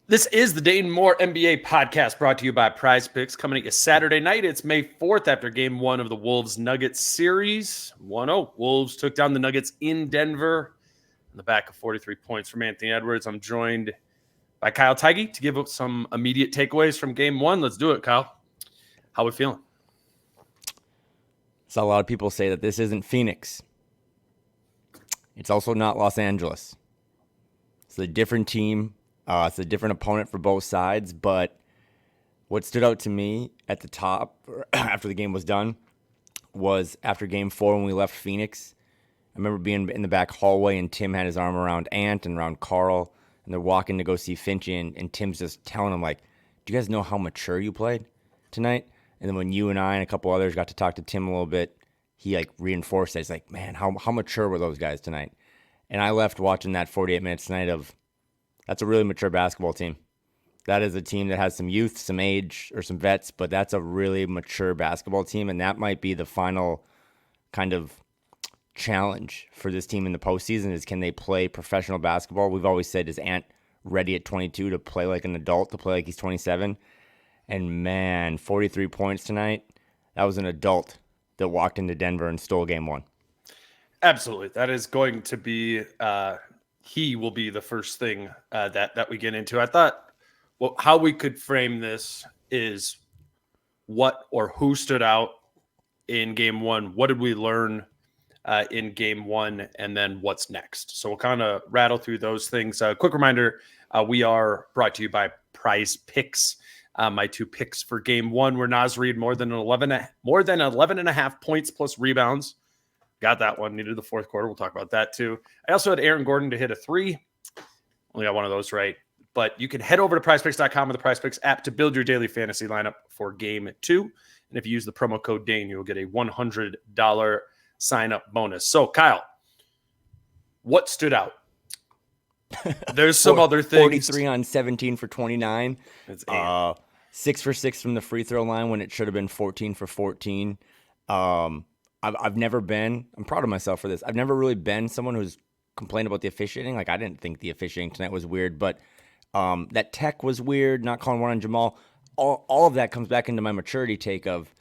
This is the Dane Moore NBA podcast brought to you by Prize Picks. Coming at you Saturday night. It's May 4th after game one of the Wolves-Nuggets series. 1-0. Wolves took down the Nuggets in Denver on the back of 43 points from Anthony Edwards. I'm joined by Kyle Theige to give up some immediate takeaways from game one. Let's do it, Kyle. How are we feeling? So a lot of people say that this isn't Phoenix. It's also not Los Angeles. It's a different team. It's a different opponent for both sides, but what stood out to me at the top after the game was done was after game 4 when we left Phoenix. I remember being in the back hallway and Tim had his arm around Ant and around Carl, and they're walking to go see Finch, and Tim's just telling him, like, do you guys know how mature you played tonight? And then when you and I and a couple others got to talk to Tim a little bit, he like reinforced that. He's like, man, how mature were those guys tonight? And I left watching that 48 minutes tonight of, that's a really mature basketball team. That is a team that has some youth, some age, or some vets, but that's a really mature basketball team, and that might be the final kind of challenge for this team in the postseason is, can they play professional basketball? We've always said, is Ant ready at 22 to play like an adult, to play like he's 27? And man, 43 points tonight, that was an adult that walked into Denver and stole game one. Absolutely. That is going to be he will be the first thing that we get into. I thought how we could frame this is what or who stood out in game one. What did we learn in game one? And then what's next? So we'll kind of rattle through those things. Quick reminder, we are brought to you by Prize Picks. My two picks for game one were Naz Reid more than 11 and a half points plus rebounds. Got that one. Needed the fourth quarter. We'll talk about that too. I also had Aaron Gordon to hit a 3. Only got one of those right. But you can head over to prizepicks.com or the PrizePicks app to build your daily fantasy lineup for game 2. And if you use the promo code Dane, you'll get a $100 sign-up bonus. So, Kyle, what stood out? There's some other things. 43 on 17 for 29. It's 6 for 6 from the free throw line when it should have been 14 for 14. I've never been, I'm proud of myself for this. I've never really been someone who's complained about the officiating. Like, I didn't think the officiating tonight was weird, but that tech was weird, not calling one on Jamal. All of that comes back into my maturity take of,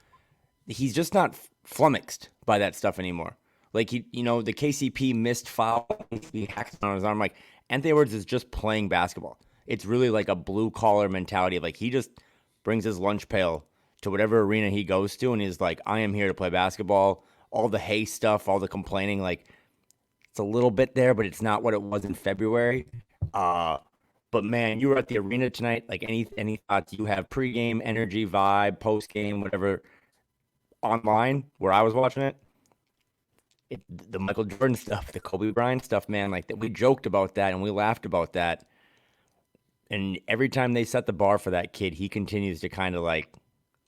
he's just not flummoxed by that stuff anymore. Like, the KCP missed foul, he hacks on his arm. Like, Anthony Edwards is just playing basketball. It's really like a blue-collar mentality. Like, he just brings his lunch pail to whatever arena he goes to, and he's like, I am here to play basketball. All the hay stuff, all the complaining, like, it's a little bit there, but it's not what it was in February. But man, you were at the arena tonight. Like, any thoughts you have, pregame energy, vibe, postgame, whatever, online where I was watching it? The Michael Jordan stuff, the Kobe Bryant stuff, man, like, that we joked about that and we laughed about that. And every time they set the bar for that kid, he continues to kind of like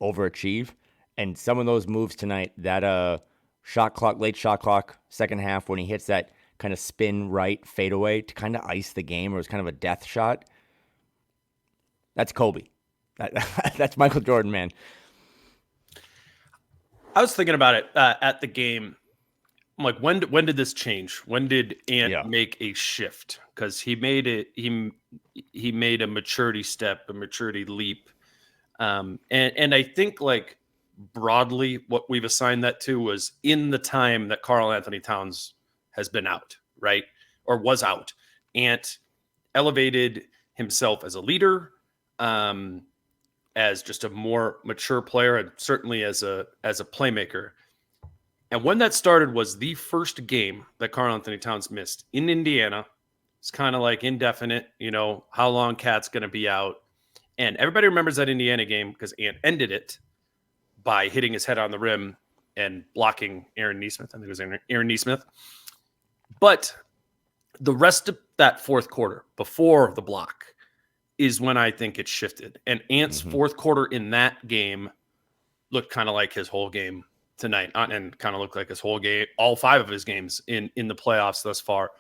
overachieve. And some of those moves tonight, that late shot clock, second half, when he hits that kind of spin right fadeaway to kind of ice the game, or it's kind of a death shot. That's Kobe. That's Michael Jordan, man. I was thinking about it at the game. I'm like, when did this change? When did Ant make a shift? Because he made it. He made a maturity step, a maturity leap, and I think, like, broadly what we've assigned that to was in the time that Karl Anthony Towns has been out, right? Or was out. Ant elevated himself as a leader, as just a more mature player, and certainly as a playmaker. And when that started was the first game that Karl Anthony Towns missed in Indiana. It's kind of like indefinite, how long Cat's going to be out. And everybody remembers that Indiana game because Ant ended it by hitting his head on the rim and blocking Aaron Nesmith. I think it was Aaron Nesmith. But the rest of that fourth quarter, before the block, is when I think it shifted. And Ant's fourth quarter in that game looked kind of like his whole game tonight, and kind of looked like his whole game, all 5 of his games in the playoffs thus far.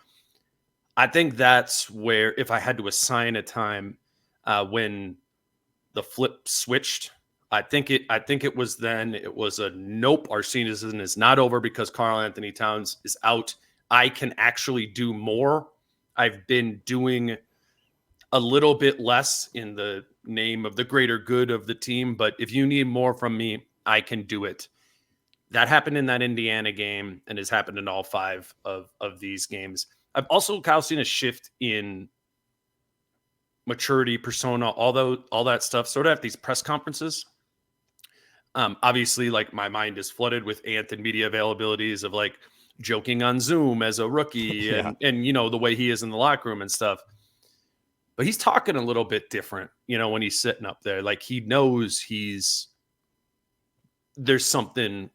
I think that's where, if I had to assign a time when the flip switched, I think it was then. It was a nope, our season is not over because Karl Anthony Towns is out. I can actually do more. I've been doing a little bit less in the name of the greater good of the team. But if you need more from me, I can do it. That happened in that Indiana game and has happened in all 5 of these games. I've also, Kyle, seen a shift in maturity, persona, all that stuff, sort of at these press conferences. Obviously, like, my mind is flooded with Ant and media availabilities of like joking on Zoom as a rookie and you know, the way he is in the locker room and stuff. But he's talking a little bit different, you know, when he's sitting up there. Like, he knows there's something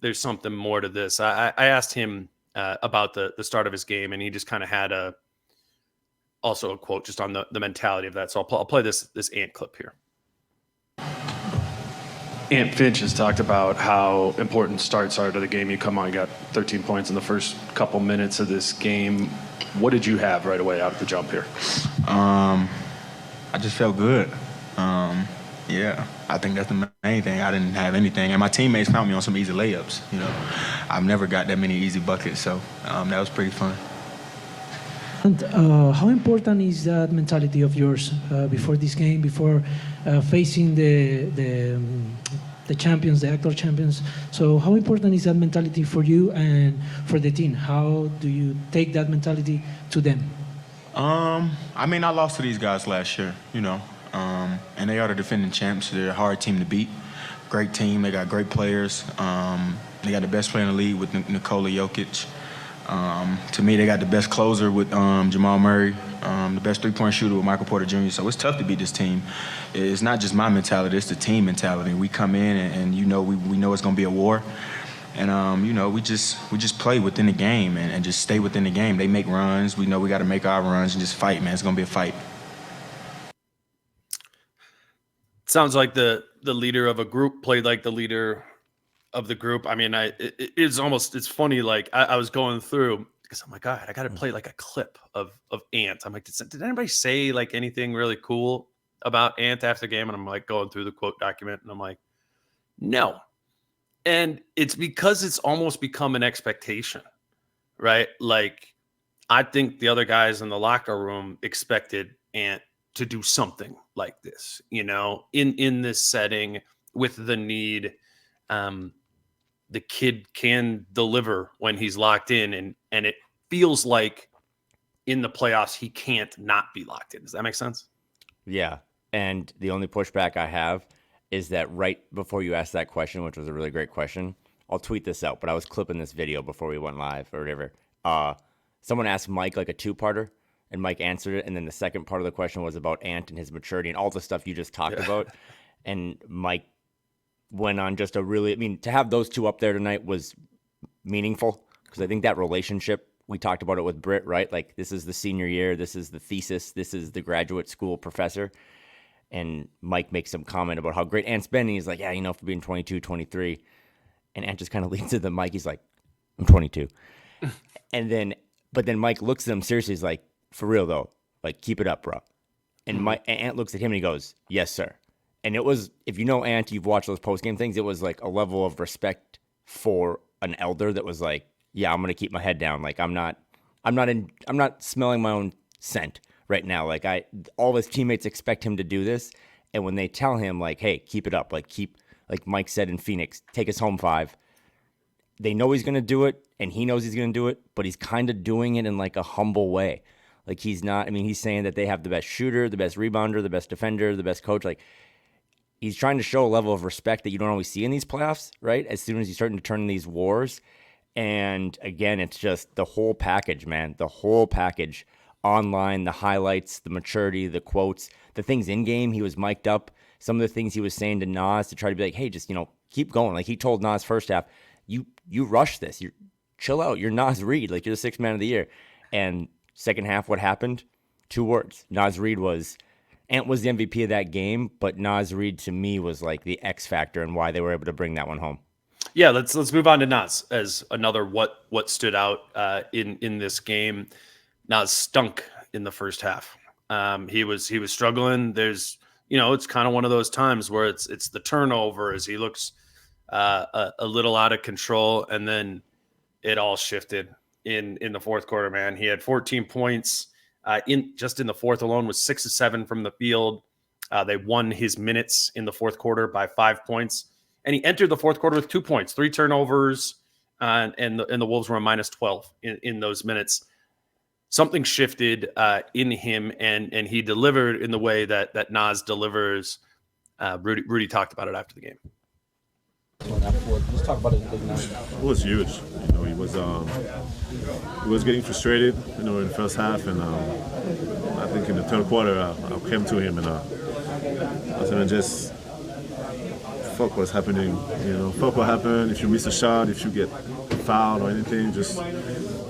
more to this. I asked him about the start of his game, and he just kind of had also a quote just on the mentality of that. So I'll play this Ant clip here. Ant Finch has talked about how important starts are to the game. You come on, you got 13 points in the first couple minutes of this game. What did you have right away out of the jump here? I just felt good. Yeah, I think that's the main thing. I didn't have anything, and my teammates found me on some easy layups. You know, I've never got that many easy buckets, so that was pretty fun. And how important is that mentality of yours before this game, before facing the champions, the actual champions? So how important is that mentality for you and for the team? How do you take that mentality to them? I mean, I lost to these guys last year, you know, and they are the defending champs. They're a hard team to beat. Great team. They got great players. They got the best player in the league with Nikola Jokic. To me, they got the best closer with Jamal Murray, the best three-point shooter with Michael Porter Jr. So it's tough to beat this team. It's not just my mentality; it's the team mentality. We come in and you know we know it's going to be a war, and you know we just play within the game and just stay within the game. They make runs. We know we got to make our runs and just fight, man. It's going to be a fight. Sounds like the leader of a group played like the leader of the group. I mean, it's funny. Like, I was going through because I'm like, God, I got to play like a clip of Ant. I'm like, did anybody say like anything really cool about Ant after the game? And I'm like going through the quote document, and I'm like, no. And it's because it's almost become an expectation, right? Like, I think the other guys in the locker room expected Ant to do something like this, you know, in this setting with the need. The kid can deliver when he's locked in, and it feels like in the playoffs he can't not be locked in. Does that make sense? Yeah. And the only pushback I have is that right before you asked that question, which was a really great question, I'll tweet this out, but I was clipping this video before we went live or whatever. Someone asked Mike like a two-parter, and Mike answered it, and then the second part of the question was about Ant and his maturity and all the stuff you just talked about. And Mike went on just a really, I mean, to have those two up there tonight was meaningful because I think that relationship, we talked about it with Britt, right? Like, this is the senior year, this is the thesis, this is the graduate school professor. And Mike makes some comment about how great Ant's been. And he's like, yeah, you know, for being 22, 23. And Ant just kind of leans to the mic. He's like, I'm 22. But then Mike looks at him seriously. He's like, for real though, like, keep it up, bro. And Ant looks at him and he goes, yes, sir. And it was, if you know Ant, you've watched those post-game things, it was like a level of respect for an elder that was like, yeah, I'm going to keep my head down. Like, I'm not smelling my own scent right now. Like, all his teammates expect him to do this. And when they tell him like, hey, keep it up, like Mike said in Phoenix, take us home 5. They know he's going to do it and he knows he's going to do it, but he's kind of doing it in like a humble way. Like, he's not, I mean, he's saying that they have the best shooter, the best rebounder, the best defender, the best coach. Like, he's trying to show a level of respect that you don't always see in these playoffs, right? As soon as you start to turn these wars. And again, it's just the whole package, man. The whole package. Online, the highlights, the maturity, the quotes, the things in game. He was mic'd up. Some of the things he was saying to Naz to try to be like, hey, just, you know, keep going. Like, he told Naz first half, you rush this. You chill out. You're Naz Reid. Like, you're the sixth man of the year. And second half, what happened? 2 words. Naz Reid was... Ant was the MVP of that game, but Naz Reid to me was like the X factor and why they were able to bring that one home. Yeah, let's move on to Naz as another what stood out in this game. Naz stunk in the first half. He was struggling. There's, you know, it's kind of one of those times where it's the turnover as he looks a little out of control, and then it all shifted in the fourth quarter. Man, he had 14 points. in the fourth alone was 6 of 7 from the field. They won his minutes in the fourth quarter by 5 points, and he entered the fourth quarter with 2 points, 3 turnovers, and the Wolves were a minus 12 in those minutes. Something shifted in him, and he delivered in the way that Naz delivers. Rudy talked about it after the game. Let's talk about it. It was huge. He was getting frustrated, in the first half, and I think in the third quarter I came to him and I said, just fuck what's happening. Fuck what happened. If you miss a shot, if you get fouled or anything, just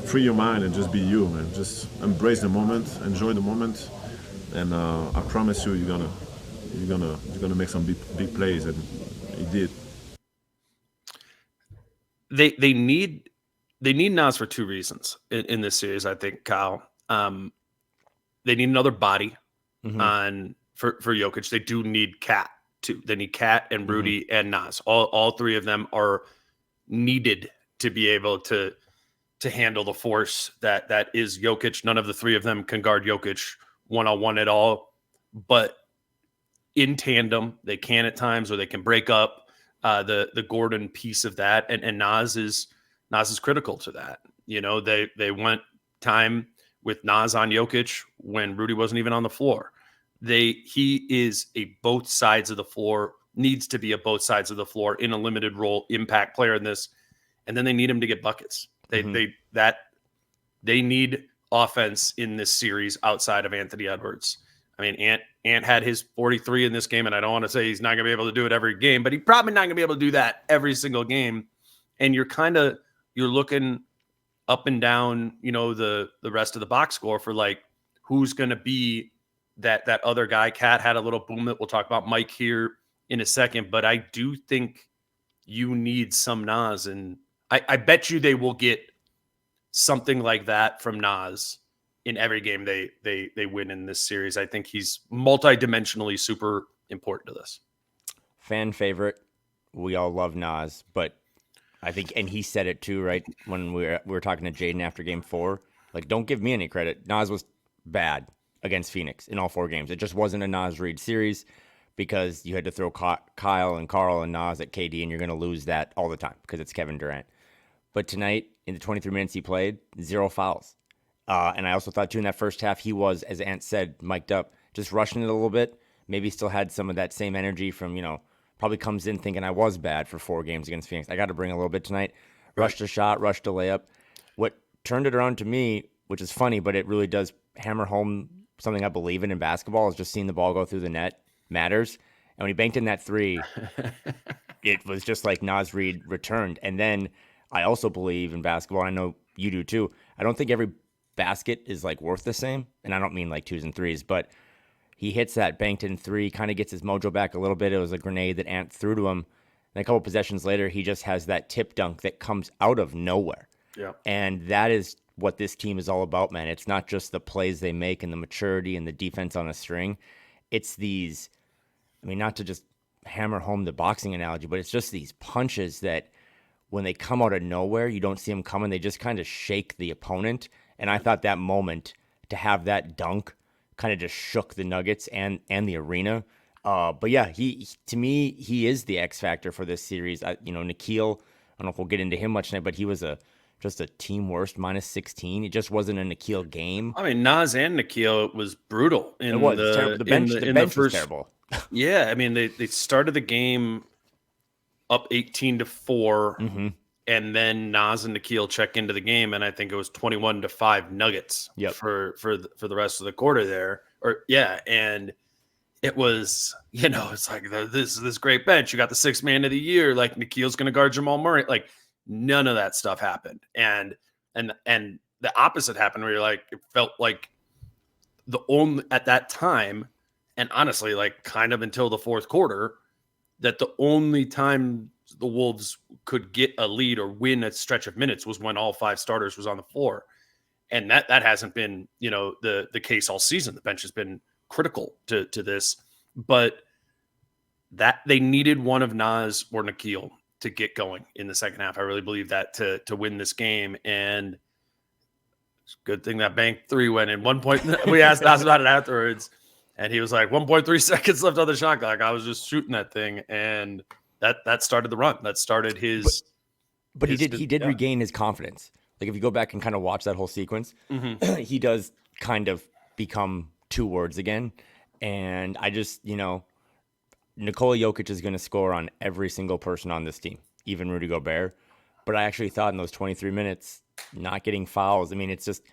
free your mind and just be you, man. Just embrace the moment, enjoy the moment, and I promise you, you're gonna make some big plays, and he did. They need Naz for 2 reasons in this series, I think, Kyle. They need another body for Jokic. They do need Cat too. They need Cat and Rudy and Naz. All 3 of them are needed to be able to handle the force that is Jokic. None of the 3 of them can guard Jokic one-on-one at all, but in tandem they can at times, or they can break up the Gordon piece of that, and Naz is critical to that. They went time with Naz on Jokic when Rudy wasn't even on the floor. He is a both sides of the floor, needs to be a both sides of the floor in a limited role impact player in this, and then they need him to get buckets. They need offense in this series outside of Anthony Edwards. I mean, Ant had his 43 in this game, and I don't want to say he's not going to be able to do it every game, but he's probably not going to be able to do that every single game. And you're looking up and down, the rest of the box score for like who's going to be that other guy. Cat had a little boom that we'll talk about Mike here in a second, but I do think you need some Naz, and I bet you they will get something like that from Naz in every game they win in this series. I think he's multidimensionally super important to this. Fan favorite. We all love Naz, but I think, and he said it too, right? When we were talking to Jaden after game 4, like, don't give me any credit. Naz was bad against Phoenix in all 4 games. It just wasn't a Naz Reid series because you had to throw Kyle and Carl and Naz at KD, and you're going to lose that all the time because it's Kevin Durant. But tonight, in the 23 minutes he played, 0 fouls. And I also thought, too, in that first half, he was, as Ant said, mic'd up, just rushing it a little bit. Maybe still had some of that same energy from, probably comes in thinking I was bad for 4 games against Phoenix. I got to bring a little bit tonight. Rushed a shot, rushed a layup. What turned it around to me, which is funny, but it really does hammer home something I believe in basketball, is just seeing the ball go through the net matters. And when he banked in that 3, it was just like Naz Reid returned. And then I also believe in basketball, and I know you do too, I don't think every basket is like worth the same, and I don't mean like 2s and 3s, but he hits that banked in 3, kind of gets his mojo back a little bit. It was a grenade that Ant threw to him, and a couple possessions later he just has that tip dunk that comes out of nowhere. Yeah, and that is what this team is all about, man. It's not just the plays they make and the maturity and the defense on a string. It's these, not to just hammer home the boxing analogy, but it's just these punches that when they come out of nowhere, you don't see them coming. They just kind of shake the opponent. And I thought that moment, to have that dunk, kind of just shook the Nuggets and the arena. But yeah, to me, he is the X factor for this series. Nickeil, I don't know if we'll get into him much tonight, but he was just a team worst, minus 16. It just wasn't a Nickeil game. Naz and Nickeil was brutal. It was terrible. The bench was terrible. Yeah, they started the game up 18-4. And then Naz and Nickeil check into the game, and I think it was 21-5 Nuggets for the rest of the quarter there. And it was, it's like this great bench. You got the 6th man of the year, like Nikhil's going to guard Jamal Murray. Like, none of that stuff happened, and the opposite happened, where you're like, it felt like the only at that time, and honestly, like kind of until the fourth quarter, that the only time the Wolves could get a lead or win a stretch of minutes was when all 5 starters was on the floor. And that hasn't been, the case all season. The bench has been critical to this, but that they needed one of Naz or Nickeil to get going in the second half. I really believe that to win this game. And Good thing that bank 3 went in. 1 point. We asked Naz about it afterwards, and he was like, 1.3 seconds left on the shot clock. I was just shooting that thing, and that started the run. That started his. But he did regain his confidence. Like if you go back and kind of watch that whole sequence, he does kind of become two words again. And I just, Nikola Jokic is going to score on every single person on this team, even Rudy Gobert. But I actually thought in those 23 minutes, not getting fouls. I mean, it's just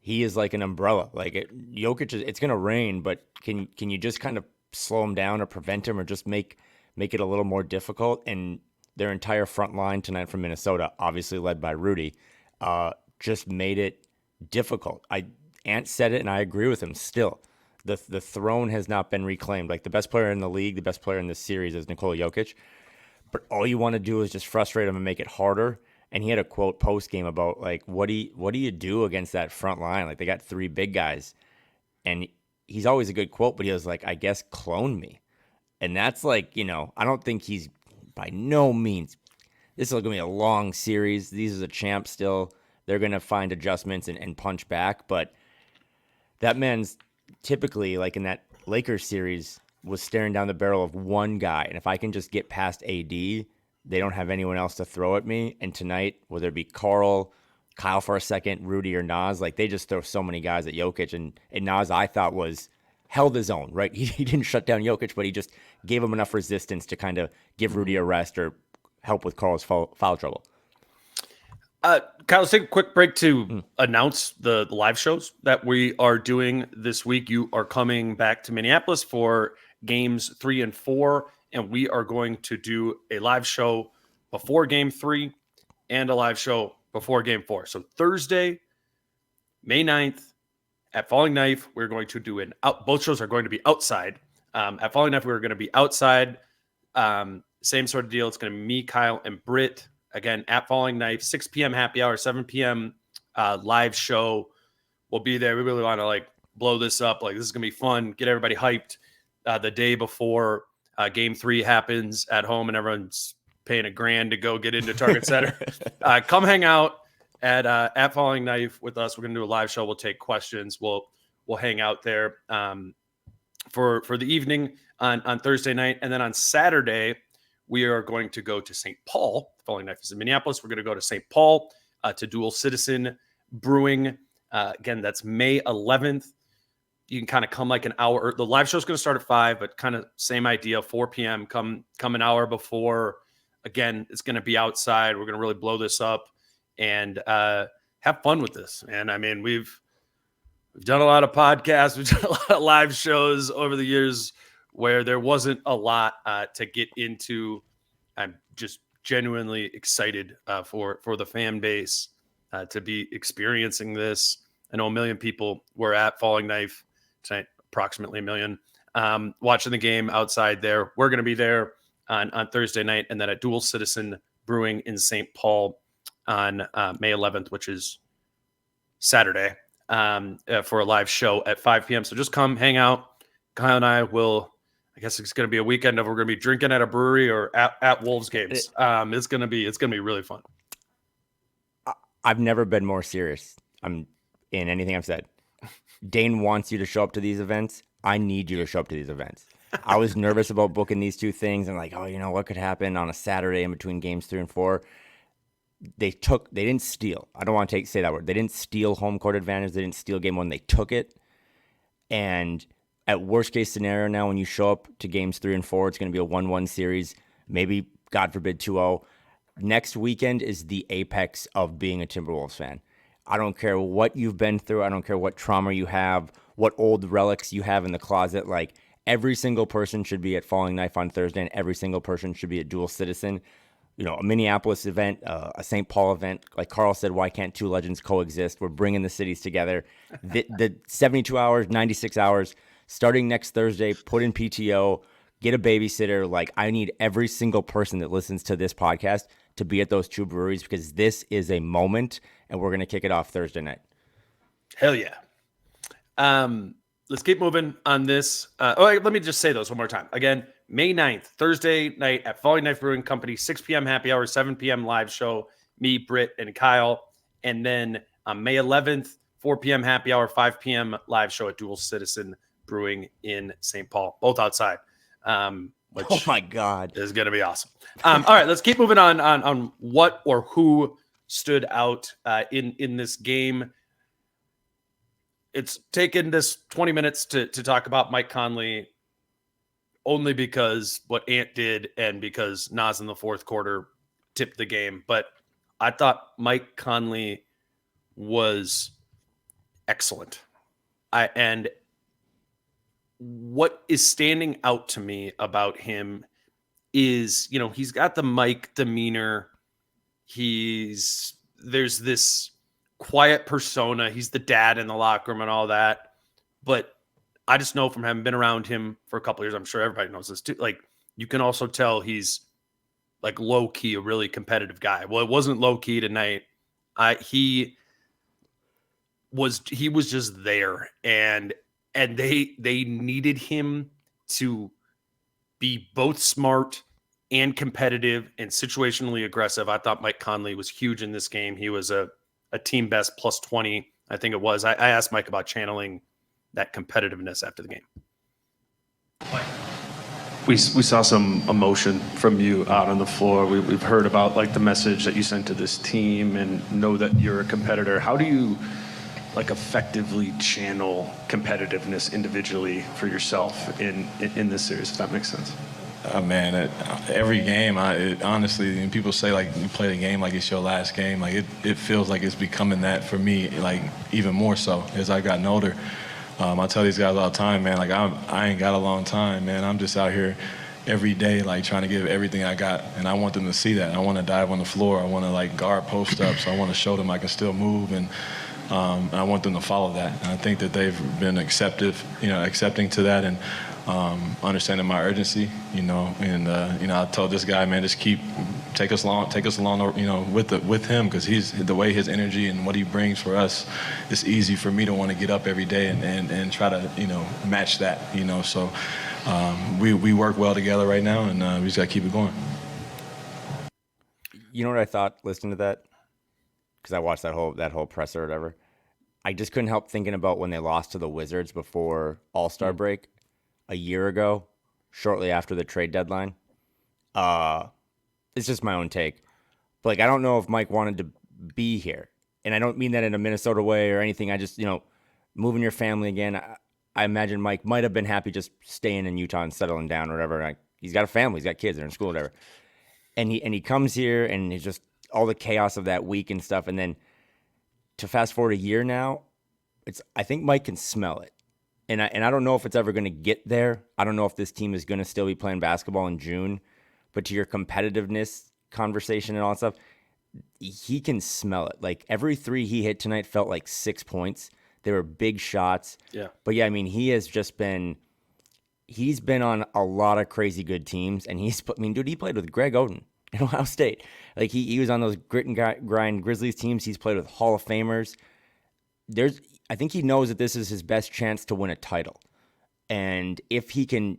he is like an umbrella. Like Jokic, it's going to rain, but can you just kind of slow him down or prevent him or just make it a little more difficult? And their entire front line tonight from Minnesota, obviously led by Rudy, just made it difficult. Ant said it, and I agree with him. Still, the throne has not been reclaimed. Like the best player in the league, the best player in this series is Nikola Jokic. But all you want to do is just frustrate him and make it harder. And he had a quote post game about like, what do you do against that front line? Like they got 3 big guys, and he's always a good quote, but he was like, I guess clone me. And that's like, I don't think he's by no means. This is going to be a long series. These are the champs still. They're going to find adjustments and punch back. But that man's typically like in that Lakers series was staring down the barrel of one guy. And if I can just get past AD, they don't have anyone else to throw at me. And tonight, whether it be Kyle for a second, Rudy or Naz, like they just throw so many guys at Jokic. And Naz, I thought, was held his own, right? He didn't shut down Jokic, but he just gave him enough resistance to kind of give Rudy a rest or help with Carl's foul trouble. Kyle, let's take a quick break to announce the live shows that we are doing this week. You are coming back to Minneapolis for games 3 and 4, and we are going to do a live show before game 3 and a live show before game 4. So Thursday, May 9th at Falling Knife, we're going to do both shows are going to be outside. At Falling Knife, we're going to be outside. Same sort of deal. It's going to be me, Kyle, and Britt. Again, at Falling Knife, 6 p.m. happy hour, 7 p.m. Live show. We'll be there. We really want to blow this up. This is going to be fun. Get everybody hyped the day before game 3 happens at home and everyone's paying $1,000 to go get into Target Center. Come hang out at Falling Knife with us. We're going to do a live show. We'll take questions. We'll hang out there for the evening on Thursday night. And then on Saturday, we are going to go to St. Paul. Falling Knife is in Minneapolis. We're going to go to St. Paul to Dual Citizen Brewing. Again, that's May 11th. You can kind of come an hour. The live show is going to start at 5, but kind of same idea, 4 p.m. Come an hour before. Again, it's going to be outside. We're going to really blow this up and have fun with this. And I mean, we've done a lot of podcasts. We've done a lot of live shows over the years where there wasn't a lot to get into. I'm just genuinely excited for the fan base to be experiencing this. I know 1 million people were at Falling Knife tonight, approximately 1 million, watching the game outside there. We're going to be there on Thursday night, and then at Dual Citizen Brewing in St. Paul on May 11th, which is Saturday, for a live show at 5 p.m. So just come hang out. Kyle and I will, I guess it's going to be a weekend of we're going to be drinking at a brewery or at Wolves games. It's going to be really fun. I've never been more serious. I'm in anything I've said. Dane wants you to show up to these events. I need you to show up to these events. I was nervous about booking these 2 things and what could happen on a Saturday in between games 3 and 4. They didn't steal. I don't want to say that word. They didn't steal home court advantage. They didn't steal game 1. They took it. And at worst case scenario now, when you show up to games 3 and 4, it's going to be a 1-1 series, maybe, God forbid, 2-0. Next weekend is the apex of being a Timberwolves fan. I don't care what you've been through. I don't care what trauma you have, what old relics you have in the closet. Every single person should be at Falling Knife on Thursday, and every single person should be at Dual Citizen. A Minneapolis event, a St. Paul event. Like Carl said, why can't 2 legends coexist? We're bringing the cities together. The 72 hours, 96 hours, starting next Thursday, put in PTO, get a babysitter. I need every single person that listens to this podcast to be at those 2 breweries because this is a moment, and we're going to kick it off Thursday night. Hell yeah. Let's keep moving on this. Let me just say those one more time. Again, May 9th, Thursday night at Falling Knife Brewing Company, 6 p.m. happy hour, 7 p.m. live show, me, Britt, and Kyle. And then on May 11th, 4 p.m. happy hour, 5 p.m. live show at Dual Citizen Brewing in St. Paul, both outside. Which Oh my God. is going to be awesome. All right, let's keep moving on what or who stood out in this game. It's taken this 20 minutes to talk about Mike Conley only because what Ant did and because Naz in the fourth quarter tipped the game. But I thought Mike Conley was excellent. And what is standing out to me about him is, he's got the Mike demeanor. There's this quiet persona. He's the dad in the locker room and all that. But I just know from having been around him for a couple of years, I'm sure everybody knows this too. Like, you can also tell he's like low key, a really competitive guy. Well, it wasn't low key tonight. He was just there, and they needed him to be both smart and competitive and situationally aggressive. I thought Mike Conley was huge in this game. He was a team best plus 20, I think it was. I asked Mike about channeling that competitiveness after the game. We saw some emotion from you out on the floor. We've heard about like the message that you sent to this team and know that you're a competitor. How do you like effectively channel competitiveness individually for yourself in this series, if that makes sense? Man, every game, honestly, and people say like you play the game like it's your last game. Like it feels like it's becoming that for me, like even more so as I gotten older. I tell these guys all the time, man, like I ain't got a long time, man. I'm just out here every day, like trying to give everything I got, and I want them to see that. I want to dive on the floor. I want to like guard post ups. I want to show them I can still move, and I want them to follow that. And I think that they've been accepting to that, and understanding my urgency, and I told this guy, man, just take us along, with him, because he's the way his energy and what he brings for us. It's easy for me to want to get up every day and try to match that, So we work well together right now, and we just got to keep it going. You know what I thought listening to that? Because I watched that whole presser or whatever. I just couldn't help thinking about when they lost to the Wizards before All-Star break a year ago, shortly after the trade deadline. It's just my own take. But like, I don't know if Mike wanted to be here. And I don't mean that in a Minnesota way or anything. I just, moving your family again. I imagine Mike might have been happy just staying in Utah and settling down or whatever. Like, he's got a family, he's got kids, they're in school, whatever. And he comes here and he's just all the chaos of that week and stuff. And then to fast forward a year now, I think Mike can smell it. And I don't know if it's ever going to get there. I don't know if this team is going to still be playing basketball in June. But to your competitiveness conversation and all that stuff, he can smell it. Like, every three he hit tonight felt like 6 points. They were big shots. Yeah. But yeah, I mean, he's been on a lot of crazy good teams. And he played with Greg Oden in Ohio State. Like, he was on those grit and grind Grizzlies teams. He's played with Hall of Famers. I think he knows that this is his best chance to win a title. And if he can,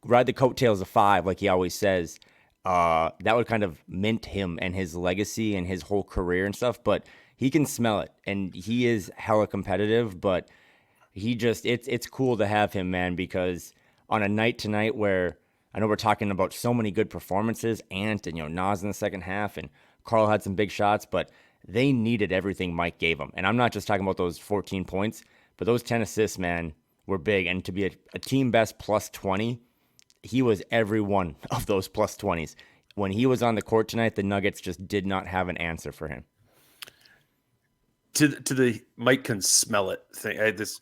ride the coattails of 5, like he always says, that would kind of mint him and his legacy and his whole career and stuff. But he can smell it, and he is hella competitive. But it's cool to have him, man, because on a night tonight where I know we're talking about so many good performances, Ant and Naz in the second half, and Carl had some big shots, but they needed everything Mike gave them. And I'm not just talking about those 14 points, but those 10 assists, man, were big. And to be a team best plus 20, he was every one of those plus 20s. When he was on the court tonight, the Nuggets just did not have an answer for him. To the Mike can smell it thing, this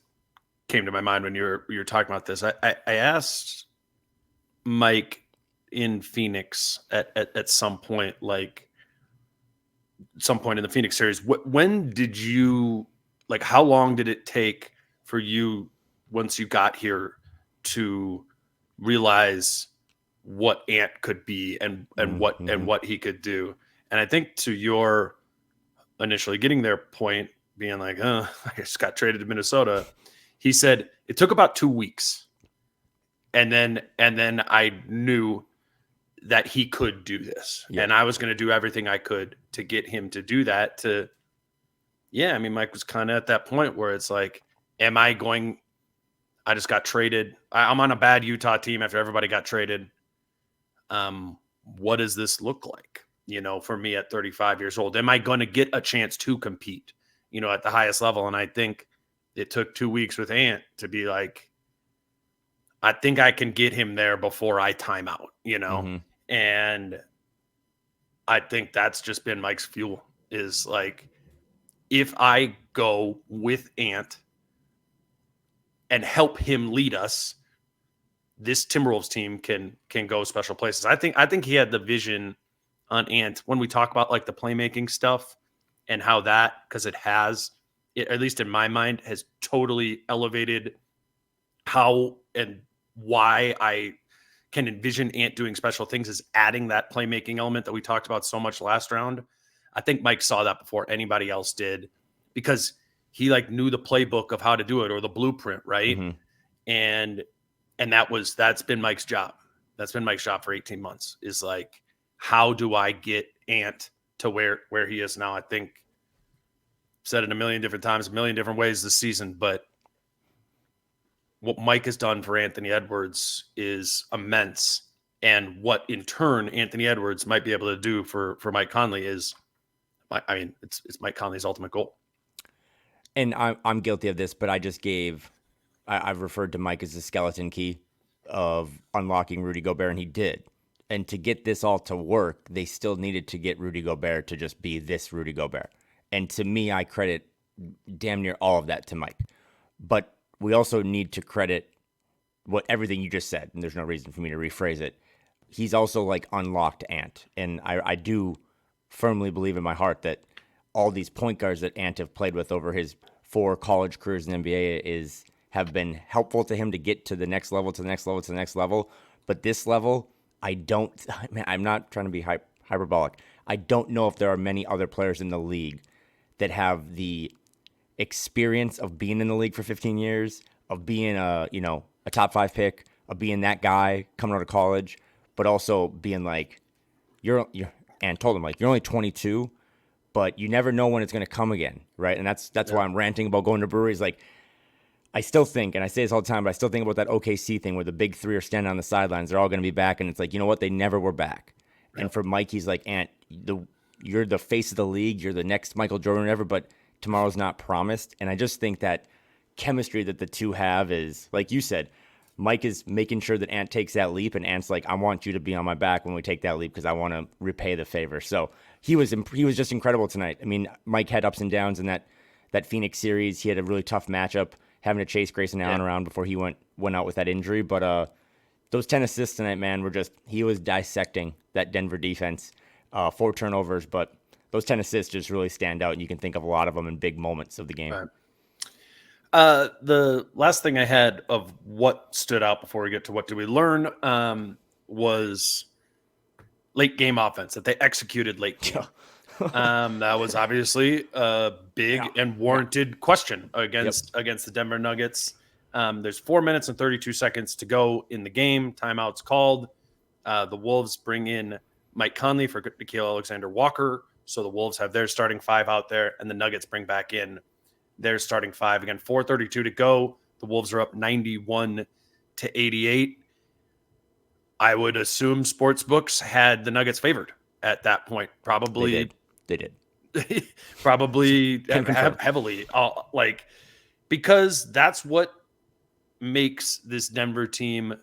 came to my mind when you were talking about this. I asked Mike in Phoenix at some point, in the Phoenix series, when did you, like, how long did it take for you once you got here to realize what Ant could be and what he could do? And I think to your initially getting there point, being like, I just got traded to Minnesota, he said it took about 2 weeks. And then I knew that he could do this. Yeah. And I was going to do everything I could to get him to do that, to Yeah, I mean, Mike was kind of at that point where it's like, am I going? I just got traded. I'm on a bad Utah team after everybody got traded. What does this look like? For me at 35 years old, am I going to get a chance to compete? At the highest level. And I think it took 2 weeks with Ant to be like, I think I can get him there before I time out. And I think that's just been Mike's fuel. Is like, if I go with Ant and help him lead us, this Timberwolves team can go special places. I think he had the vision on Ant when we talk about like the playmaking stuff and how that, because it has, at least in my mind, has totally elevated how and why I can envision Ant doing special things, is adding that playmaking element that we talked about so much last round. I think Mike saw that before anybody else did, because he like knew the playbook of how to do it, or the blueprint, right? Mm-hmm. And that's been Mike's job. That's been Mike's job for 18 months, is like, how do I get Ant to where he is now? I think I've said it a million different times, a million different ways this season, but what Mike has done for Anthony Edwards is immense. And what in turn Anthony Edwards might be able to do for Mike Conley is, I mean, it's Mike Conley's ultimate goal. And I'm guilty of this, but I've referred to Mike as the skeleton key of unlocking Rudy Gobert, and he did. And to get this all to work, they still needed to get Rudy Gobert to just be this Rudy Gobert. And to me, I credit damn near all of that to Mike. But we also need to credit everything you just said, and there's no reason for me to rephrase it. He's also like unlocked Ant. And I do firmly believe in my heart that all these point guards that Ant have played with over his 4 college careers in the NBA have been helpful to him to get to the next level, to the next level, to the next level. But this level, I'm not trying to be hyperbolic. I don't know if there are many other players in the league that have the experience of being in the league for 15 years, of being a top 5 pick, of being that guy coming out of college, but also being like, and told him like, you're only 22, but you never know when it's going to come again, right? And that's why I'm ranting about going to breweries. Like, I still think, and I say this all the time, but I still think about that OKC thing where the big 3 are standing on the sidelines. They're all going to be back, and it's like, you know what? They never were back. Yeah. And for Mike, he's like, Ant, you're the face of the league. You're the next Michael Jordan or whatever, but tomorrow's not promised. And I just think that chemistry that the two have is, like you said, Mike is making sure that Ant takes that leap, and Ant's like, I want you to be on my back when we take that leap because I want to repay the favor. So he was just incredible tonight. I mean, Mike had ups and downs in that Phoenix series. He had a really tough matchup, having to chase Grayson Allen around before he went out with that injury. But those 10 assists tonight, man, he was dissecting that Denver defense. 4 turnovers, but those 10 assists just really stand out, and you can think of a lot of them in big moments of the game. Right. The last thing I had of what stood out before we get to what did we learn was late game offense, that they executed late game. That was obviously a big and warranted question against the Denver Nuggets. There's 4 minutes and 32 seconds to go in the game. Timeout's called. The Wolves bring in Mike Conley for Nickeil Alexander-Walker. So the Wolves have their starting 5 out there, and the Nuggets bring back in their starting 5. Again, 4:32 to go. The Wolves are up 91-88. I would assume sports books had the Nuggets favored at that point. Probably They did. Probably heavily. Because that's what makes this Denver team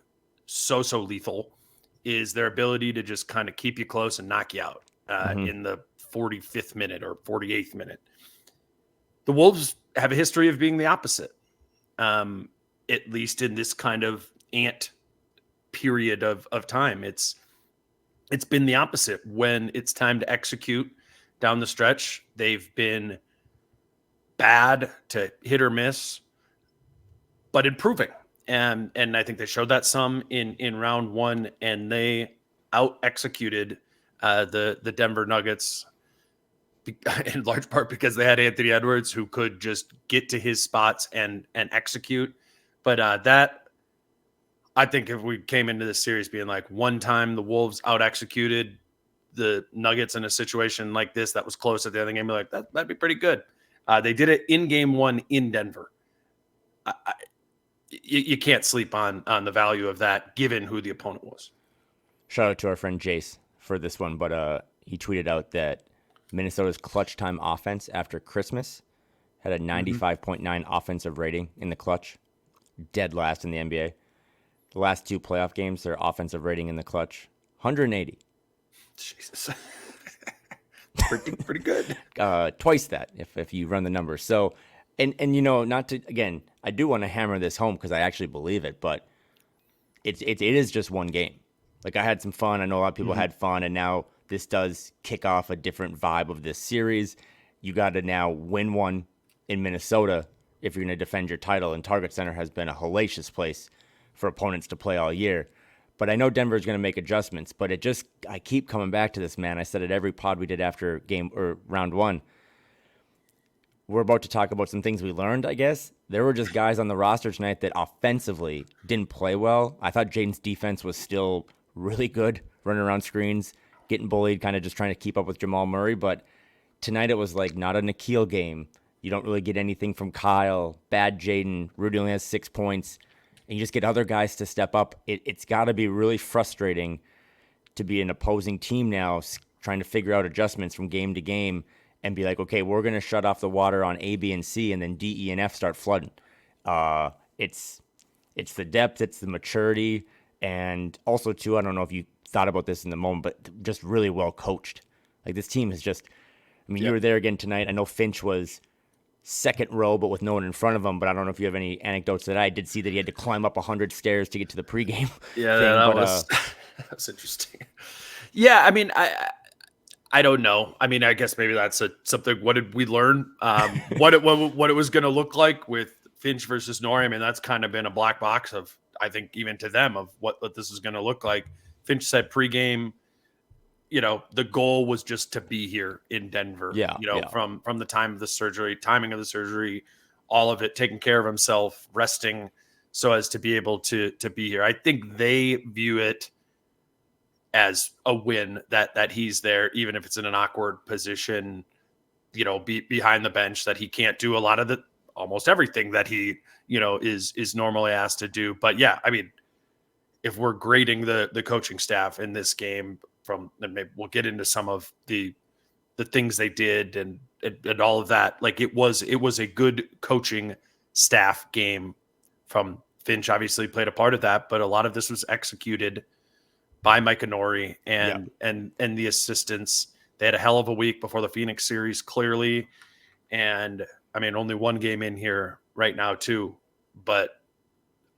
so lethal, is their ability to just kind of keep you close and knock you out in the 45th minute or 48th minute. The Wolves have a history of being the opposite, at least in this kind of Ant period of time. It's been the opposite. When it's time to execute down the stretch, they've been bad to hit or miss, but improving. And I think they showed that some in round 1, and they out executed the Denver Nuggets in large part because they had Anthony Edwards, who could just get to his spots and execute. But that, I think, if we came into this series being like, one time the Wolves out executed the Nuggets in a situation like this that was close at the end of the game, we're like, that'd be pretty good. They did it in game 1 in Denver. You can't sleep on the value of that given who the opponent was. Shout out to our friend Jace for this one, but he tweeted out that Minnesota's clutch time offense after Christmas had a 95.9 offensive rating in the clutch, dead last in the NBA. The last 2 playoff games, their offensive rating in the clutch, 180. Jesus. pretty good. Twice that if you run the numbers. So, and not to, again, I do want to hammer this home because I actually believe it, but it is just one game. Like, I had some fun. I know a lot of people had fun, and now this does kick off a different vibe of this series. You got to now win one in Minnesota if you're going to defend your title, and Target Center has been a hellacious place for opponents to play all year. But I know Denver's going to make adjustments, but I keep coming back to this, man. I said it every pod we did after round 1. We're about to talk about some things we learned, I guess. There were just guys on the roster tonight that offensively didn't play well. I thought Jaden's defense was still really good, running around screens, getting bullied, kind of just trying to keep up with Jamal Murray. But tonight it was like not a Nikhil game. You don't really get anything from Kyle. Bad Jaden. Rudy only has 6 points. And you just get other guys to step up. It's got to be really frustrating to be an opposing team now, trying to figure out adjustments from game to game and be like, okay, we're going to shut off the water on A, B, and C, and then D, E, and F start flooding. It's the depth, it's the maturity, and also, too, I don't know if you thought about this in the moment, but just really well coached. Like, this team is just, I mean, you were there again tonight. I know Finch was second row, but with no one in front of him. But I don't know if you have any anecdotes that I did see that he had to climb up 100 stairs to get to the pregame. Yeah, thing, that was interesting. Yeah, I mean, I don't know. I mean, I guess maybe that's something. What did we learn? What it was going to look like with Finch versus Nori. I mean, that's kind of been a black box of, I think, even to them, of what this is going to look like. Finch said pregame, the goal was just to be here in Denver. From the timing of the surgery, all of it, taking care of himself, resting, so as to be able to be here. I think they view it as a win that he's there, even if it's in an awkward position, behind the bench, that he can't do a lot of almost everything that he, is normally asked to do. But yeah, I mean, if we're grading the coaching staff in this game and maybe we'll get into some of the things they did and all of that. Like, it was a good coaching staff game from Finch. Obviously played a part of that, but a lot of this was executed by Micah Nori and the assistants. They had a hell of a week before the Phoenix series, clearly. And I mean, only one game in here right now too, but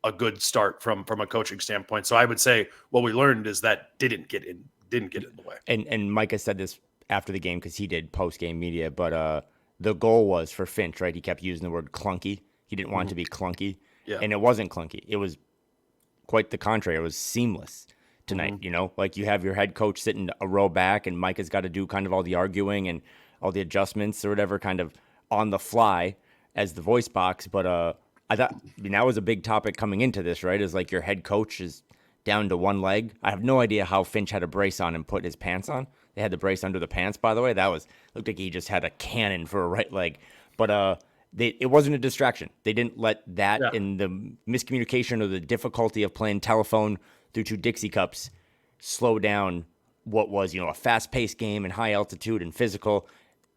a good start from a coaching standpoint. So I would say what we learned is that didn't get in the way. And Micah said this after the game because he did post-game media, but the goal was for Finch, right? He kept using the word clunky. He didn't want it to be clunky. Yeah. And it wasn't clunky. It was quite the contrary. It was seamless tonight, like you have your head coach sitting a row back and Micah's got to do kind of all the arguing and all the adjustments or whatever, kind of on the fly as the voice box. But I thought that was a big topic coming into this, right? Is like your head coach is down to one leg. I have no idea how Finch had a brace on and put his pants on. They had the brace under the pants, by the way. Looked like he just had a cannon for a right leg. But it wasn't a distraction. They didn't let that in the miscommunication or the difficulty of playing telephone through 2 Dixie cups slow down what was, a fast-paced game and high altitude and physical.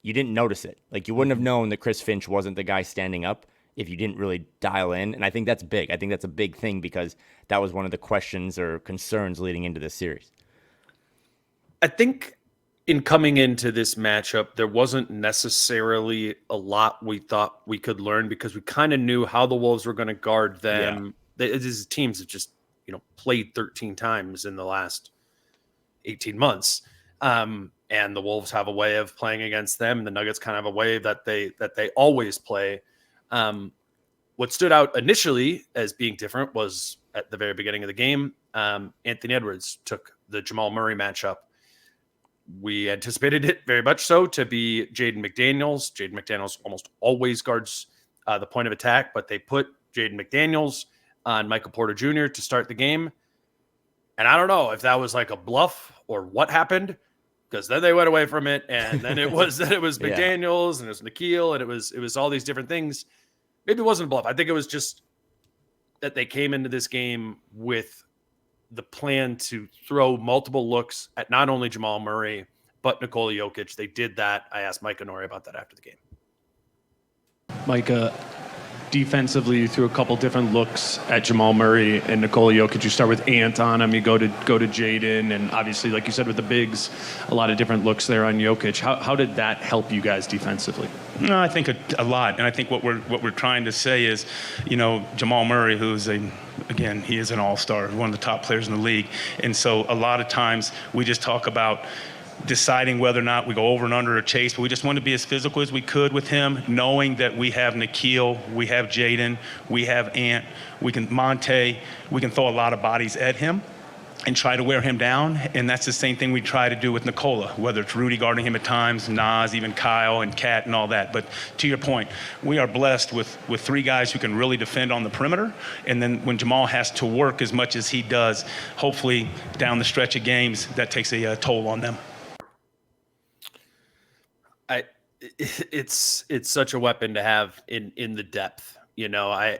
You didn't notice it. Like, you wouldn't have known that Chris Finch wasn't the guy standing up if you didn't really dial in. And I think that's big. I think that's a big thing because that was one of the questions or concerns leading into this series. I think in coming into this matchup, there wasn't necessarily a lot we thought we could learn because we kind of knew how the Wolves were going to guard them. These teams have just, played 13 times in the last 18 months. And the Wolves have a way of playing against them. And the Nuggets kind of have a way that they always play. What stood out initially as being different was at the very beginning of the game, Anthony Edwards took the Jamal Murray matchup. We anticipated it very much so to be Jaden McDaniels. Jaden McDaniels almost always guards the point of attack, but they put Jaden McDaniels on Michael Porter Jr. to start the game. And I don't know if that was like a bluff or what happened, because then they went away from it, and then it was Yeah. McDaniels, and it was Nikhil, and it was all these different things. Maybe it wasn't a bluff. I think it was just that they came into this game with the plan to throw multiple looks at not only Jamal Murray but Nikola Jokic. They did that. I asked Mike and Nori about that after the game. Mike, defensively, you threw a couple different looks at Jamal Murray and Nikola Jokic. You start with Ant on him, you go to Jaden, and obviously, like you said, with the bigs, a lot of different looks there on Jokic. How did that help you guys defensively? No, I think a lot, and I think what we're trying to say is, Jamal Murray, who's again, he is an all-star, one of the top players in the league, and so a lot of times we just talk about deciding whether or not we go over and under a chase, but we just want to be as physical as we could with him, knowing that we have Nikhil, we have Jaden, we have Ant, we can throw a lot of bodies at him and try to wear him down, and that's the same thing we try to do with Nikola, whether it's Rudy guarding him at times, Naz, even Kyle and Kat and all that. But to your point, we are blessed with three guys who can really defend on the perimeter, and then when Jamal has to work as much as he does, hopefully down the stretch of games, that takes a toll on them. It's such a weapon to have in the depth. I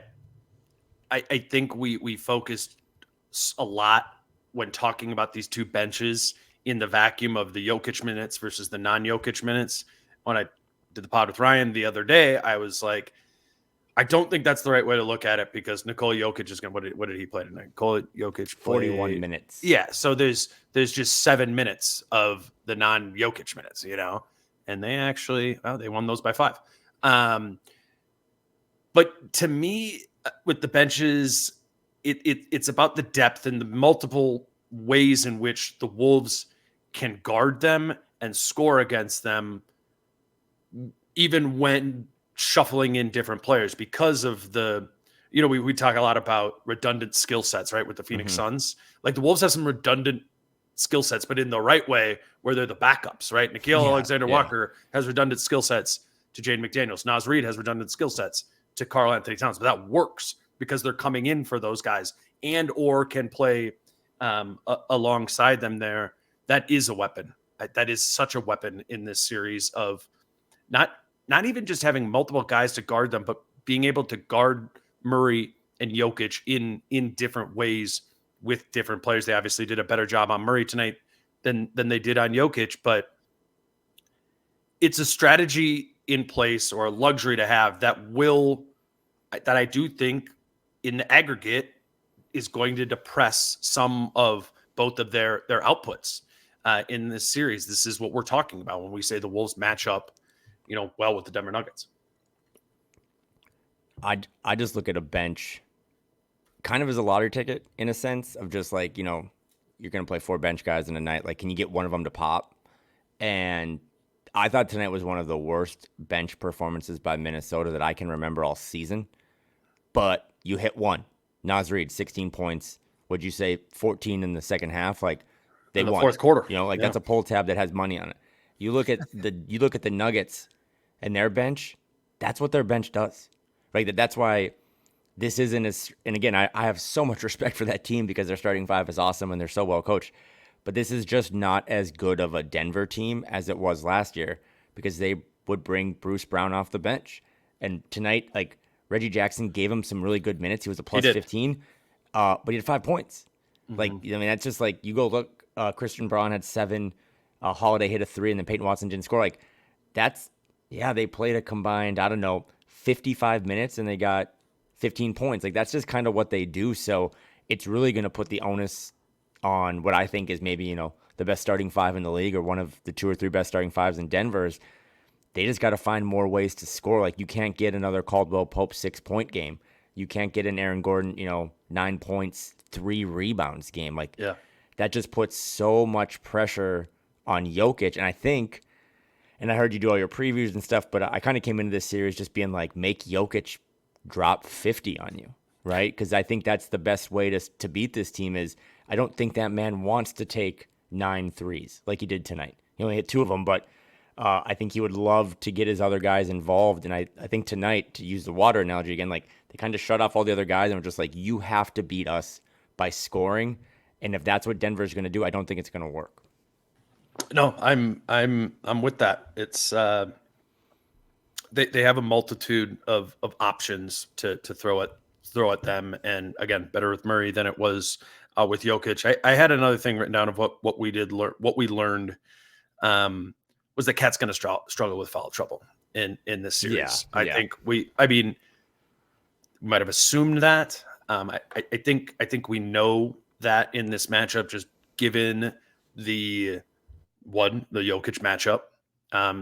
think we focused a lot when talking about these two benches in the vacuum of the Jokic minutes versus the non-Jokic minutes. When I did the pod with Ryan the other day, I was like, I don't think that's the right way to look at it, because Nikola Jokic is going to, what did he play tonight? Nikola Jokic 41 minutes. Yeah. So there's just 7 minutes of the non-Jokic minutes, and they actually, they won those by 5. But to me, with the benches, it's about the depth and the multiple ways in which the Wolves can guard them and score against them, even when shuffling in different players, because of the, we talk a lot about redundant skill sets, right? With the Phoenix Suns, like the Wolves have some redundant skill sets, but in the right way, where they're the backups, right? Nikhil Alexander-Walker has redundant skill sets to Jaden McDaniels. Naz Reid has redundant skill sets to Karl Anthony Towns, but that works because they're coming in for those guys and or can play alongside them there. That is a weapon. That is such a weapon in this series of not even just having multiple guys to guard them, but being able to guard Murray and Jokic in different ways with different players. They obviously did a better job on Murray tonight than they did on Jokic, but it's a strategy in place, or a luxury to have, that I do think in the aggregate is going to depress some of both of their outputs in this series. This is what we're talking about when we say the Wolves match up, well with the Denver Nuggets. I just look at a bench kind of as a lottery ticket, in a sense of just like, you're going to play 4 bench guys in a night. Like, can you get one of them to pop? And I thought tonight was one of the worst bench performances by Minnesota that I can remember all season. But you hit one. Naz Reid, 16 points. Would you say 14 in the second half? Like, they in the won. Fourth quarter. That's a pull tab that has money on it. You look at the Nuggets and their bench. That's what their bench does. Right? That's why this isn't as, and again, I have so much respect for that team because their starting 5 is awesome and they're so well coached. But this is just not as good of a Denver team as it was last year, because they would bring Bruce Brown off the bench. And tonight, like, Reggie Jackson gave him some really good minutes. He was a plus 15, but he had 5 points. Like, that's just like, you go look, Christian Braun had 7, Holiday hit a 3, and then Peyton Watson didn't score. Like, they played a combined, 55 minutes, and they got 15 points. Like, that's just kind of what they do. So it's really going to put the onus on what I think is maybe, the best starting 5 in the league, or one of the 2 or 3 best starting 5s in Denver's. They just got to find more ways to score. Like, you can't get another Caldwell Pope 6-point game. You can't get an Aaron Gordon, 9 points, 3 rebounds game. Like, that just puts so much pressure on Jokic. And I think, and I heard you do all your previews and stuff, but I kind of came into this series just being like, make Jokic drop 50 on you, right? Because I think that's the best way to beat this team. Is I don't think that man wants to take 9 threes like he did tonight. He only hit 2 of them, but I think he would love to get his other guys involved. And I think tonight, to use the water analogy again, like, they kind of shut off all the other guys and were just like, you have to beat us by scoring. And if that's what Denver's going to do, I don't think it's going to work. No, I'm with that. It's they have a multitude of options to throw at them, and again, better with Murray than it was with Jokic. I had another thing written down of what we did learn, what we learned was that Cat's going to struggle with foul trouble in this series. I think I mean, we might have assumed that. I think we know that in this matchup, just given the Jokic matchup.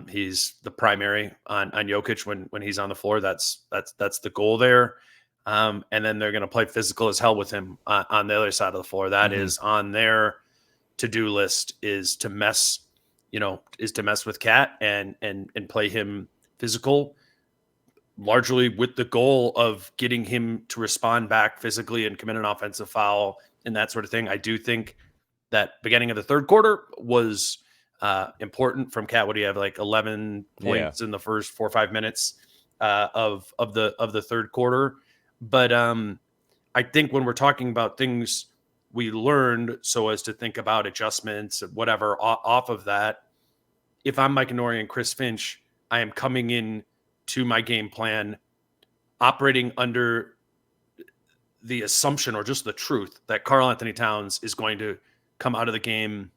He's the primary on Jokic when he's on the floor. That's the goal there. And then they're going to play physical as hell with him on the other side of the floor. That is on their to-do list, is to mess with Cat and play him physical, largely with the goal of getting him to respond back physically and commit an offensive foul and that sort of thing. I do think that beginning of the third quarter was important from Cat. What do you have, like 11 points in the first 4 or 5 minutes of the third quarter? But I think when we're talking about things we learned, so as to think about adjustments, whatever, off of that, if I'm Mike Nori and Chris Finch, I am coming in to my game plan operating under the assumption, or just the truth, that Karl-Anthony Towns is going to come out of the game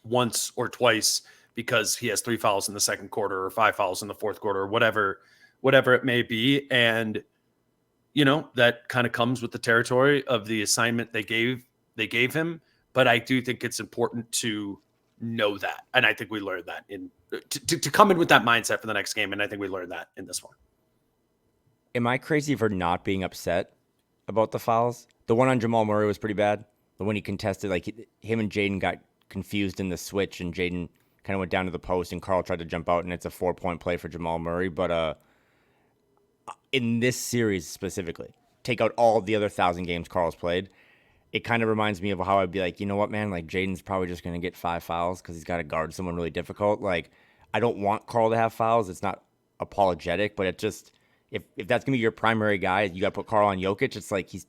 once or twice because he has 3 fouls in the second quarter or 5 fouls in the fourth quarter, or whatever it may be. And, that kind of comes with the territory of the assignment they gave him. But I do think it's important to know that. And I think we learned that to come in with that mindset for the next game. And I think we learned that in this one. Am I crazy for not being upset about the fouls? The one on Jamal Murray was pretty bad. The one he contested, like him and Jaden got confused in the switch, and Jaden kind of went down to the post, and Karl tried to jump out, and it's a 4-point play for Jamal Murray. But in this series specifically, take out all the other 1,000 games Karl's played, it kind of reminds me of how I'd be like, you know what, man? Like, Jaden's probably just going to get 5 fouls because he's got to guard someone really difficult. Like, I don't want Karl to have fouls. It's not apologetic, but it just, if that's going to be your primary guy, you got to put Karl on Jokic. It's like he's,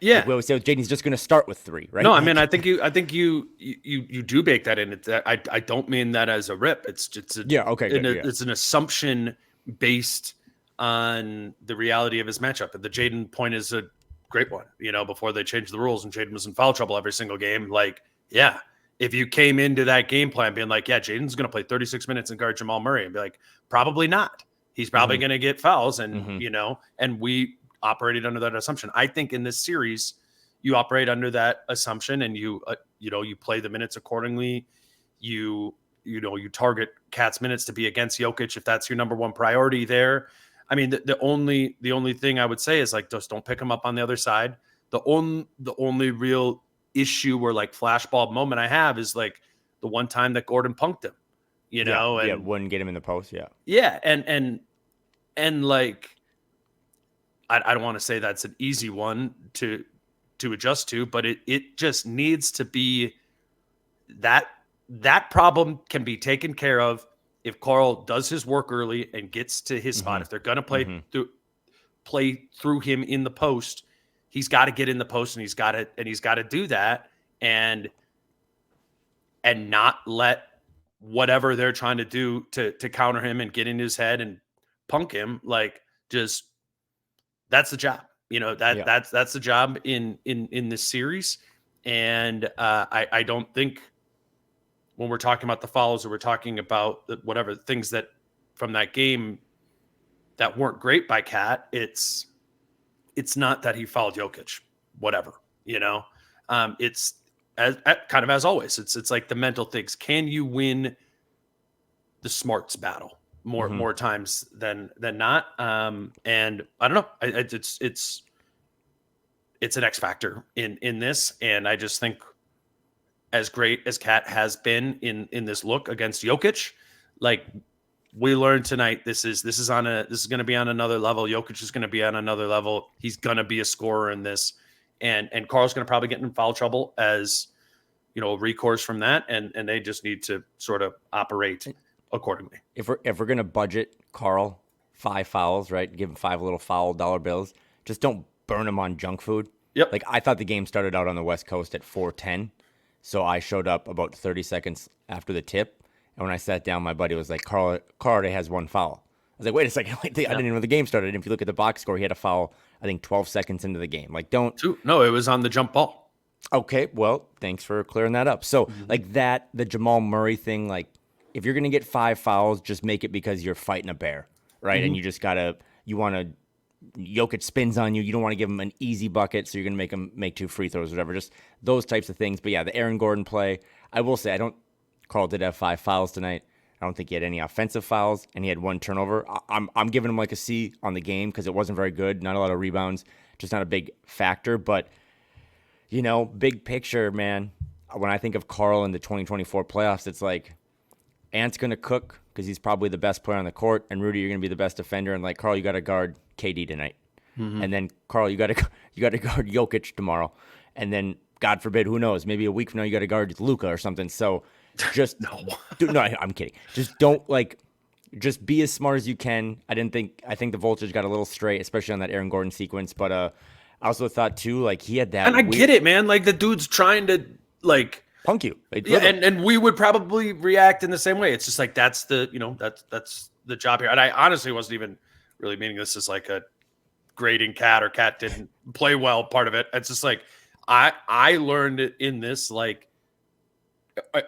like we always say with Jaden, he's just going to start with 3, right? No, I mean, I think you do bake that in. I don't mean that as a rip. It's it's an assumption based on the reality of his matchup. And the Jaden point is a great one. Before they changed the rules and Jaden was in foul trouble every single game, like, if you came into that game plan being like, Jaden's going to play 36 minutes and guard Jamal Murray, and be like, probably not. He's probably going to get fouls, and and we operated under that assumption. I think in this series, you operate under that assumption, and you play the minutes accordingly. You target Cat's minutes to be against Jokic if that's your number one priority there. I mean, the only thing I would say is, like, just don't pick him up on the other side. The only real issue or like flashbulb moment I have is like the one time that Gordon punked him, and wouldn't get him in the post. And like, I don't want to say that's an easy one to adjust to, but it just needs to be that problem can be taken care of if Karl does his work early and gets to his spot. If they're going to play through him in the post, he's got to get in the post, and he's got to do that, and not let whatever they're trying to do to counter him and get in his head and punk him. Like, just, that's the job. That's the job in this series. And I don't think, when we're talking about the fouls, or we're talking about whatever things that from that game that weren't great by Cat, it's not that he fouled Jokic, whatever, it's kind of as always, it's like the mental things. Can you win the smarts battle more times than not? And I don't know. It's an X factor in this. And I just think, as great as Cat has been in this look against Jokic, like, we learned tonight, this is going to be on another level. Jokic is going to be on another level. He's going to be a scorer in this, and Karl's going to probably get in foul trouble as a recourse from that, and they just need to sort of operate accordingly. If we're going to budget Karl 5 fouls, right? Give him 5 little foul dollar bills. Just don't burn him on junk food. Yep. Like, I thought the game started out on the West Coast at 4:10. So I showed up about 30 seconds after the tip. And when I sat down, my buddy was like, Carl already has one foul. I was like, wait a second. I didn't even know the game started. And if you look at the box score, he had a foul, I think 12 seconds into the game. Like, No, it was on the jump ball. Okay, well, thanks for clearing that up. So, like that, the Jamal Murray thing, like, if you're going to get 5 fouls, just make it because you're fighting a bear, right? And you want to, Jokic spins on you. You don't want to give him an easy bucket, so you're going to make him make 2 free throws or whatever. Just those types of things. But yeah, the Aaron Gordon play, I will say, Carl did have 5 fouls tonight. I don't think he had any offensive fouls, and he had 1 turnover. I'm giving him like a C on the game because it wasn't very good. Not a lot of rebounds, just not a big factor. But, big picture, man, when I think of Carl in the 2024 playoffs, it's like Ant's going to cook because he's probably the best player on the court, and Rudy, you're going to be the best defender. And like, Carl, you got to guard KD tonight. And then, Carl, you got to guard Jokic tomorrow. And then, God forbid, who knows, maybe a week from now you got to guard Luka or something. So just no, I'm kidding. Just just be as smart as you can. I think the voltage got a little straight, especially on that Aaron Gordon sequence. But I also thought too, like he had that. And I get it, man. Like the dude's trying to like punk you. Yeah, and we would probably react in the same way. It's just like that's the that's the job here. And I honestly wasn't even really meaning this as like a grading Cat or Cat didn't play well part of it. It's just like I learned it in this, like,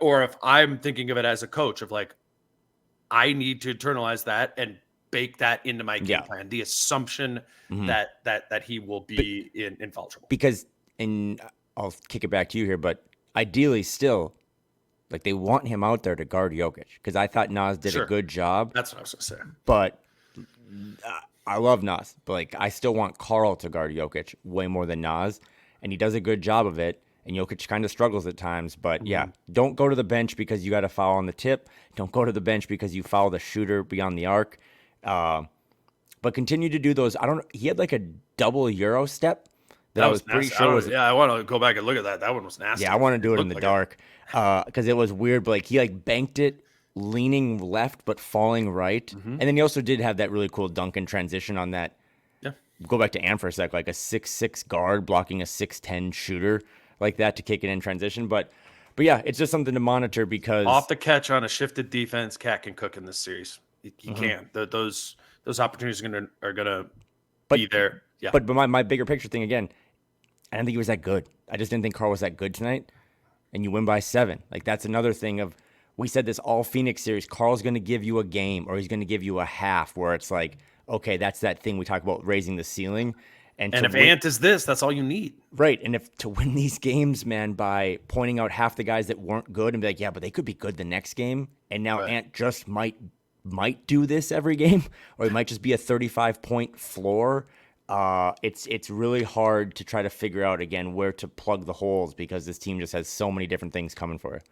or if I'm thinking of it as a coach of like, I need to internalize that and bake that into my game plan. The assumption that he will be in foul trouble. Because, and I'll kick it back to you here, but ideally still, like they want him out there to guard Jokic because I thought Naz did a good job. That's what I was going to say. But I love Naz, but like I still want Carl to guard Jokic way more than Naz, and he does a good job of it. And Jokic kind of struggles at times, but yeah, don't go to the bench because you got a foul on the tip. Don't go to the bench because you fouled the shooter beyond the arc. But continue to do those. He had like a double Euro step that I was pretty sure was. Yeah, I want to go back and look at that. That one was nasty. Yeah, I want to do it in the dark because it was weird. But like he like banked it leaning left but falling right, and then he also did have that really cool dunk in transition on that. Yeah, go back to Ant for a sec, like a 6'6" guard blocking a 6'10" shooter like that to kick it in transition. But yeah, it's just something to monitor because off the catch on a shifted defense, Cat can cook in this series. He can. Those opportunities are gonna be there. Yeah. But my bigger picture thing again, I didn't think he was that good. I just didn't think Carl was that good tonight. And you win by 7. Like that's another thing of we said this all Phoenix series. Carl's gonna give you a game or he's gonna give you a half where it's like, okay, that's that thing we talk about raising the ceiling. And if Ant is this, that's all you need. Right. And if to win these games, man, by pointing out half the guys that weren't good and be like, yeah, but they could be good the next game. And now Ant just might do this every game, or it might just be a 35-point floor. It's really hard to try to figure out again where to plug the holes because this team just has so many different things coming for it.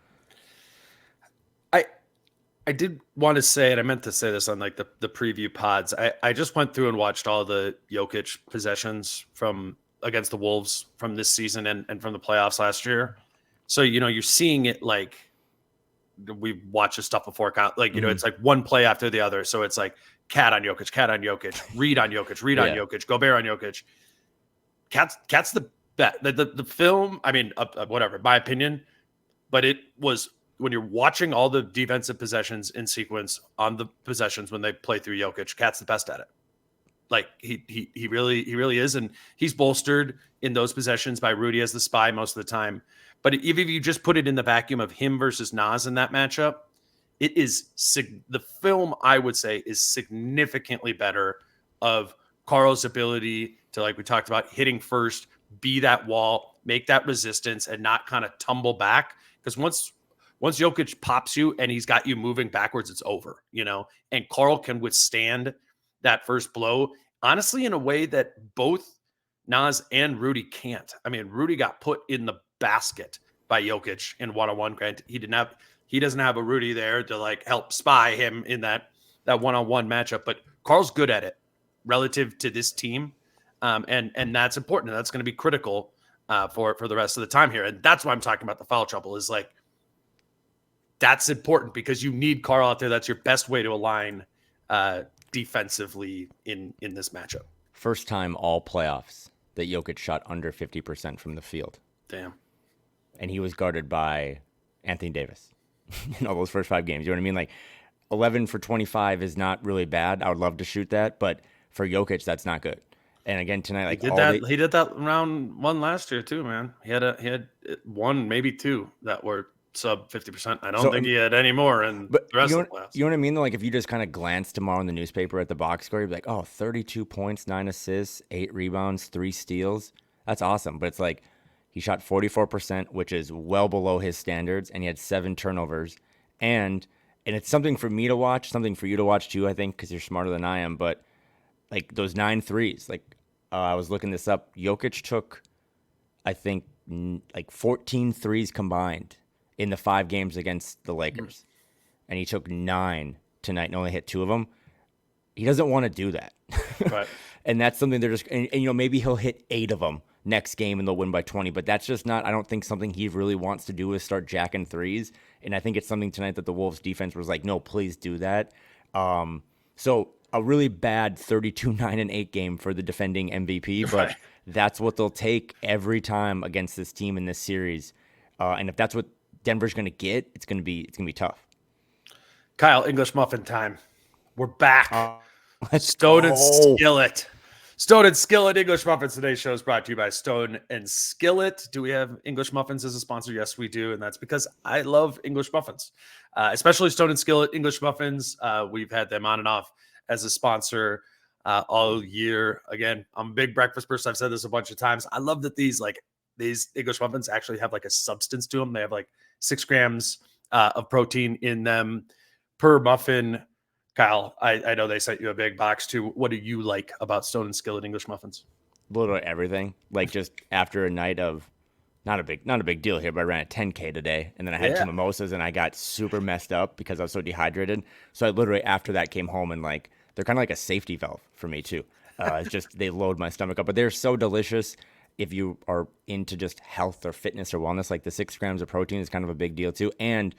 I did want to say, and I meant to say this on like the preview pods. I just went through and watched all the Jokic possessions from against the Wolves from this season and from the playoffs last year. So, you're seeing it like we've watched this stuff before. Like, it's like one play after the other. So it's like Cat on Jokic, Reid on Jokic, Gobert on Jokic. Cat's the best. The film, I mean, whatever, my opinion, but it was when you're watching all the defensive possessions in sequence on the possessions when they play through Jokic, Cat's the best at it. Like he really is, and he's bolstered in those possessions by Rudy as the spy most of the time. But even if you just put it in the vacuum of him versus Naz in that matchup, it is the film I would say is significantly better of Carl's ability to, like we talked about, hitting first, be that wall, make that resistance, and not kind of tumble back. Because once Jokic pops you and he's got you moving backwards, it's over, and Carl can withstand that first blow, honestly, in a way that both Naz and Rudy can't. I mean, Rudy got put in the basket by Jokic in one-on-one. Granted, he doesn't have a Rudy there to like help spy him in that one-on-one matchup, but Carl's good at it relative to this team. And that's important. And that's going to be critical for the rest of the time here. And that's why I'm talking about the foul trouble is like, that's important because you need Carl out there. That's your best way to align defensively in this matchup. First time all playoffs that Jokic shot under 50% from the field. Damn. and he was guarded by Anthony Davis in all those first 5 games. You know what I mean? Like 11 for 25 is not really bad. I would love to shoot that, but for Jokic, that's not good. And again tonight, like He did that round 1 last year too, man. He had 1, maybe 2 that were sub 50%. I don't think he had any more in the rest of the playoffs. You know what I mean? Though? Like if you just kind of glance tomorrow in the newspaper at the box score, you'd be like, oh, 32 points, 9 assists, 8 rebounds, 3 steals. That's awesome. But it's like he shot 44%, which is well below his standards, and he had 7 turnovers. And it's something for me to watch, something for you to watch too, I think, because you're smarter than I am. But like those 9 threes, like I was looking this up. Jokic took, I think, like 14 threes combined in the 5 games against the Lakers. And he took 9 tonight and only hit 2 of them. He doesn't want to do that. Right. And that's something they're just, and maybe he'll hit 8 of them next game and they'll win by 20. But that's just not, I don't think something he really wants to do is start jacking threes. And I think it's something tonight that the Wolves defense was like, no, please do that. So a really bad 32-9-8 game for the defending MVP, but that's what they'll take every time against this team in this series. And if that's what Denver's going to get, it's going to be tough. Kyle, English muffin time. We're back. Stone and Skillet. Stone and Skillet English Muffins. Today's show is brought to you by Stone and Skillet. Do we have English Muffins as a sponsor? Yes, we do. And that's because I love English muffins, especially Stone and Skillet English Muffins. We've had them on and off as a sponsor all year. Again, I'm a big breakfast person. I've said this a bunch of times. I love that these English muffins actually have like a substance to them. They have like 6 grams of protein in them per muffin. Kyle, I know they sent you a big box too. What do you like about Stone and Skillet English muffins? Literally everything. Like just after a night of not a big deal here, but I ran a 10K today, and then I had 2 mimosas, and I got super messed up because I was so dehydrated. So I literally after that came home and like they're kind of like a safety valve for me too. It's just they load my stomach up, but they're so delicious. If you are into just health or fitness or wellness, like the 6 grams of protein is kind of a big deal too, and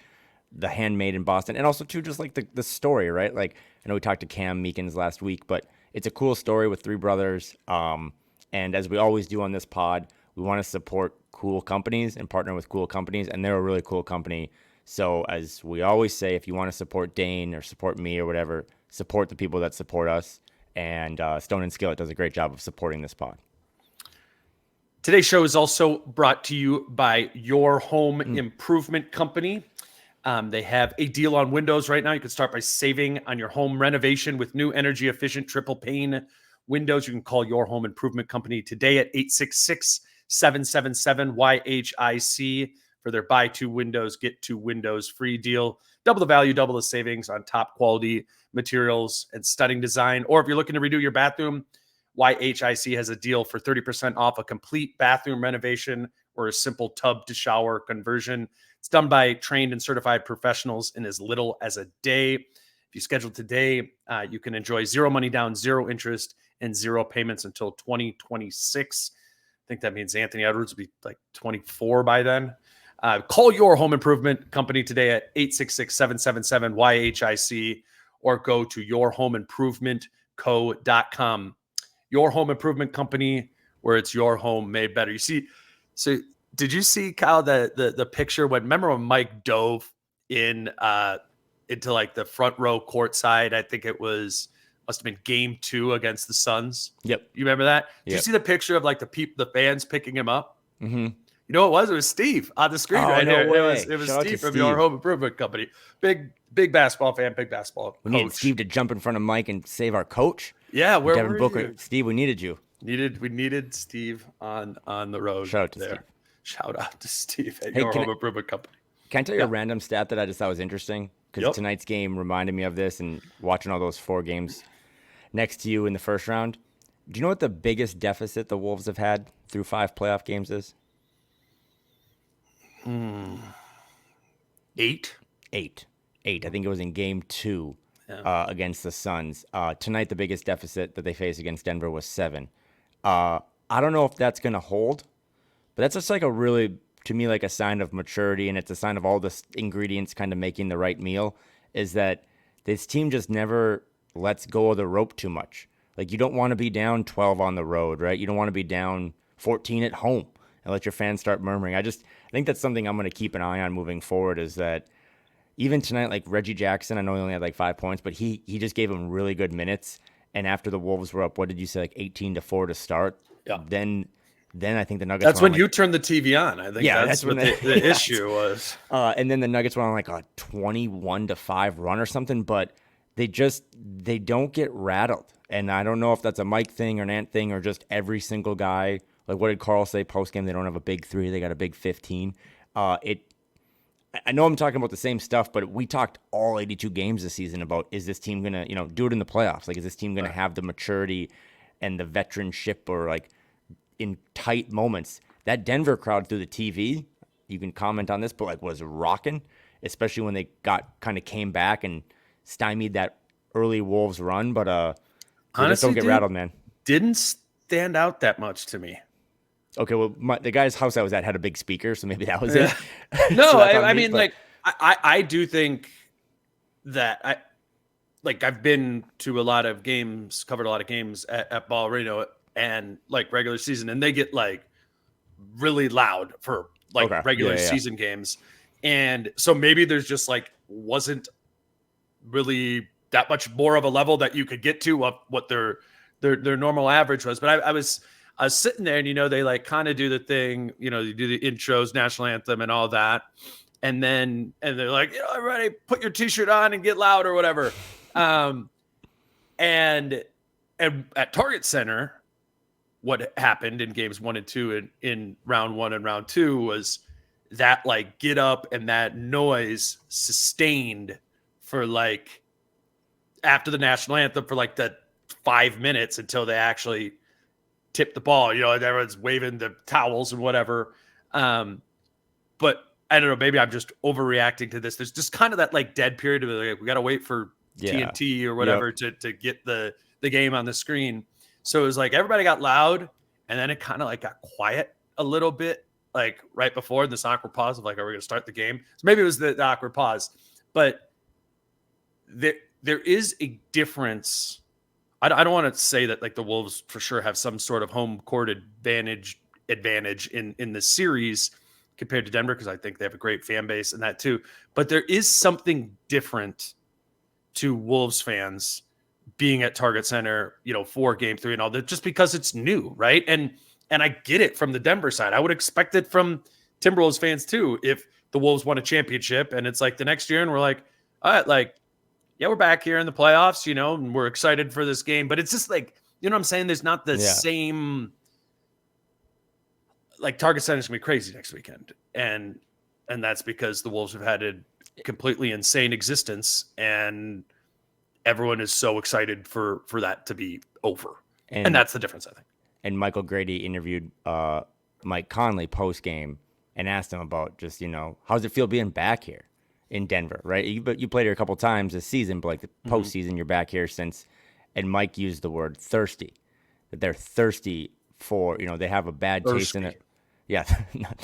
the handmade in Boston, and also too just like the story, right? Like I know we talked to Cam Meekins last week, but it's a cool story with 3 brothers. And as we always do on this pod, we want to support cool companies and partner with cool companies, and they're a really cool company. So as we always say, if you want to support Dane or support me or whatever, support the people that support us. And Stone and Skillet does a great job of supporting this pod. Today's show is also brought to you by Your Home Improvement Company. They have a deal on windows right now. You can start by saving on your home renovation with new energy efficient triple pane windows. You can call Your Home Improvement Company today at 866-777-YHIC for their buy 2 windows, get 2 windows free deal. Double the value, double the savings on top quality materials and stunning design. Or if you're looking to redo your bathroom, YHIC has a deal for 30% off a complete bathroom renovation or a simple tub to shower conversion. It's done by trained and certified professionals in as little as a day. If you schedule today, you can enjoy 0 money down, 0 interest, and 0 payments until 2026. I think that means Anthony Edwards will be like 24 by then. Call Your Home Improvement Company today at 866-777-YHIC or go to yourhomeimprovementco.com. Your Home Improvement Company, where it's your home made better. You see, so did you see, Kyle, the picture remember when Mike dove in into like the front row courtside? I think it must have been game 2 against the Suns. Yep. You remember that? Did you see the picture of like the fans picking him up? Mm-hmm. You know what it was? It was Steve on the screen right here. It was Steve from Your Home Improvement Company. Big basketball fan, big basketball coach. We needed Steve to jump in front of Mike and save our coach. Yeah, where Devin were Booker. you? Steve, we needed you. We needed Steve on the road. Shout out to there. Steve. Shout out to Steve at Your Home Improvement Company. Can I tell you a random stat that I just thought was interesting? Because tonight's game reminded me of this, and watching all those 4 games next to you in the first round. Do you know what the biggest deficit the Wolves have had through 5 playoff games is? 8. I think it was in game 2 against the Suns. Tonight, the biggest deficit that they faced against Denver was 7. I don't know if that's going to hold, but that's just like a really, to me, like a sign of maturity, and it's a sign of all the ingredients kind of making the right meal, is that this team just never lets go of the rope too much. Like, you don't want to be down 12 on the road, right? You don't want to be down 14 at home. and let your fans start murmuring. I think that's something I'm going to keep an eye on moving forward, is that even tonight, like Reggie Jackson, I know he only had like 5 points, but he just gave him really good minutes. And after the Wolves were up, what did you say, like 18-4 to start? Yeah. Then I think the Nuggets. That's when like, you turned the TV on. I think that's what the issue was. And then the Nuggets went on like a 21-5 run or something, but they don't get rattled. And I don't know if that's a Mike thing or an Ant thing or just every single guy. Like, what did Carl say post game? They don't have a big 3; they got a big 15. I know I'm talking about the same stuff, but we talked all 82 games this season about, is this team going to, do it in the playoffs? Like, is this team going to have the maturity and the veteranship, or like in tight moments? That Denver crowd through the TV, you can comment on this, but like was rocking, especially when they came back and stymied that early Wolves run. But honestly, just don't get rattled, man. Didn't stand out that much to me. Okay, well, the guy's house I was at had a big speaker, so maybe that was it. No, So I mean, like, I do think that I've been to a lot of games, covered a lot of games at Ball Arena and like regular season, and they get like really loud for like regular season games. And so maybe there's just like wasn't really that much more of a level that you could get to of what their normal average was. But I was sitting there, and they like kind of do the thing, you do the intros, national anthem, and all that, and they're like, everybody put your T-shirt on and get loud or whatever. And at Target Center, what happened in games 1 and 2 in round 1 and round 2 was that like get up and that noise sustained for like after the national anthem for like the 5 minutes until they actually tip the ball, everyone's waving the towels and whatever. But I don't know, maybe I'm just overreacting to this. There's just kind of that like dead period of like, we got to wait for TNT or whatever to get the game on the screen. So it was like, everybody got loud, and then it kind of like got quiet a little bit, like right before this awkward pause of like, are we going to start the game? So maybe it was the awkward pause, but there is a difference. I don't want to say that like the Wolves for sure have some sort of home court advantage in the series compared to Denver, because I think they have a great fan base and that too. But there is something different to Wolves fans being at Target Center, for Game 3 and all that, just because it's new, right? And I get it from the Denver side. I would expect it from Timberwolves fans too. If the Wolves won a championship and it's like the next year and we're like, all right, like, yeah, we're back here in the playoffs, and we're excited for this game. But it's just like, what I'm saying? There's not the same, like, Target Center's going to be crazy next weekend. And that's because the Wolves have had a completely insane existence, and everyone is so excited for that to be over. And that's the difference, I think. And Michael Grady interviewed Mike Conley post-game and asked him about just, how's it feel being back here in Denver, right? You played here a couple times this season, but like the postseason, you're back here since. And Mike used the word thirsty, that they're thirsty for, they have a bad taste in it. Yeah,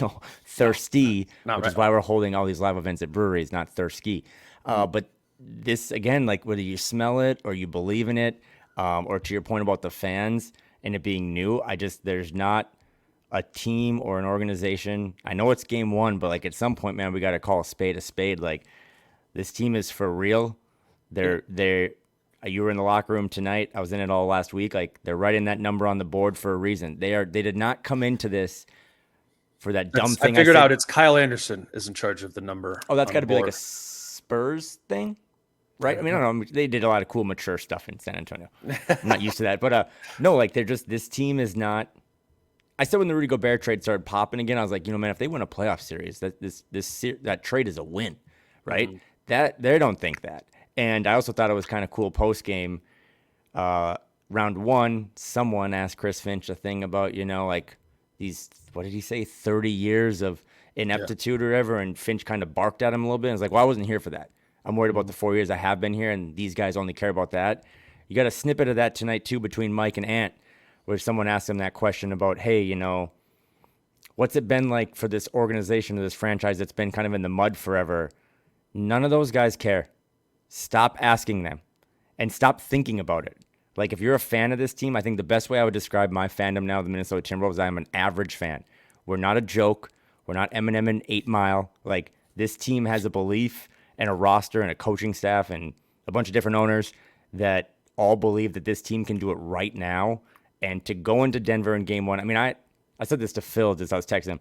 no, thirsty, which is why we're holding all these live events at breweries, not thirsty. But this, again, like whether you smell it or you believe in it, or to your point about the fans and it being new, there's not a team or an organization. I know it's game 1, but like at some point, man, we got to call a spade a spade. Like, this team is for real. You were in the locker room tonight. I was in it all last week. Like, they're writing that number on the board for a reason. They did not come into this for that dumb thing. I figured out it's Kyle Anderson is in charge of the number. Oh, that's got to be like a Spurs thing, right? I mean, I don't know. They did a lot of cool, mature stuff in San Antonio. I'm not used to that. But no, like, this team is not. I said when the Rudy Gobert trade started popping again, I was like, man, if they win a playoff series, that trade is a win, right? Mm-hmm. That they don't think that. And I also thought it was kind of cool post game. Round 1, someone asked Chris Finch a thing about, like these, what did he say, 30 years of ineptitude or whatever, and Finch kind of barked at him a little bit. I was like, well, I wasn't here for that. I'm worried about the 4 years I have been here, and these guys only care about that. You got a snippet of that tonight too between Mike and Ant, where someone asked him that question about, hey, what's it been like for this organization or this franchise that's been kind of in the mud forever? None of those guys care. Stop asking them and stop thinking about it. Like, if you're a fan of this team, I think the best way I would describe my fandom now, the Minnesota Timberwolves, I'm an average fan. We're not a joke. We're not Eminem and 8 Mile. Like, this team has a belief and a roster and a coaching staff and a bunch of different owners that all believe that this team can do it right now. And to go into Denver in game one, I mean, I said this to Phil as I was texting him.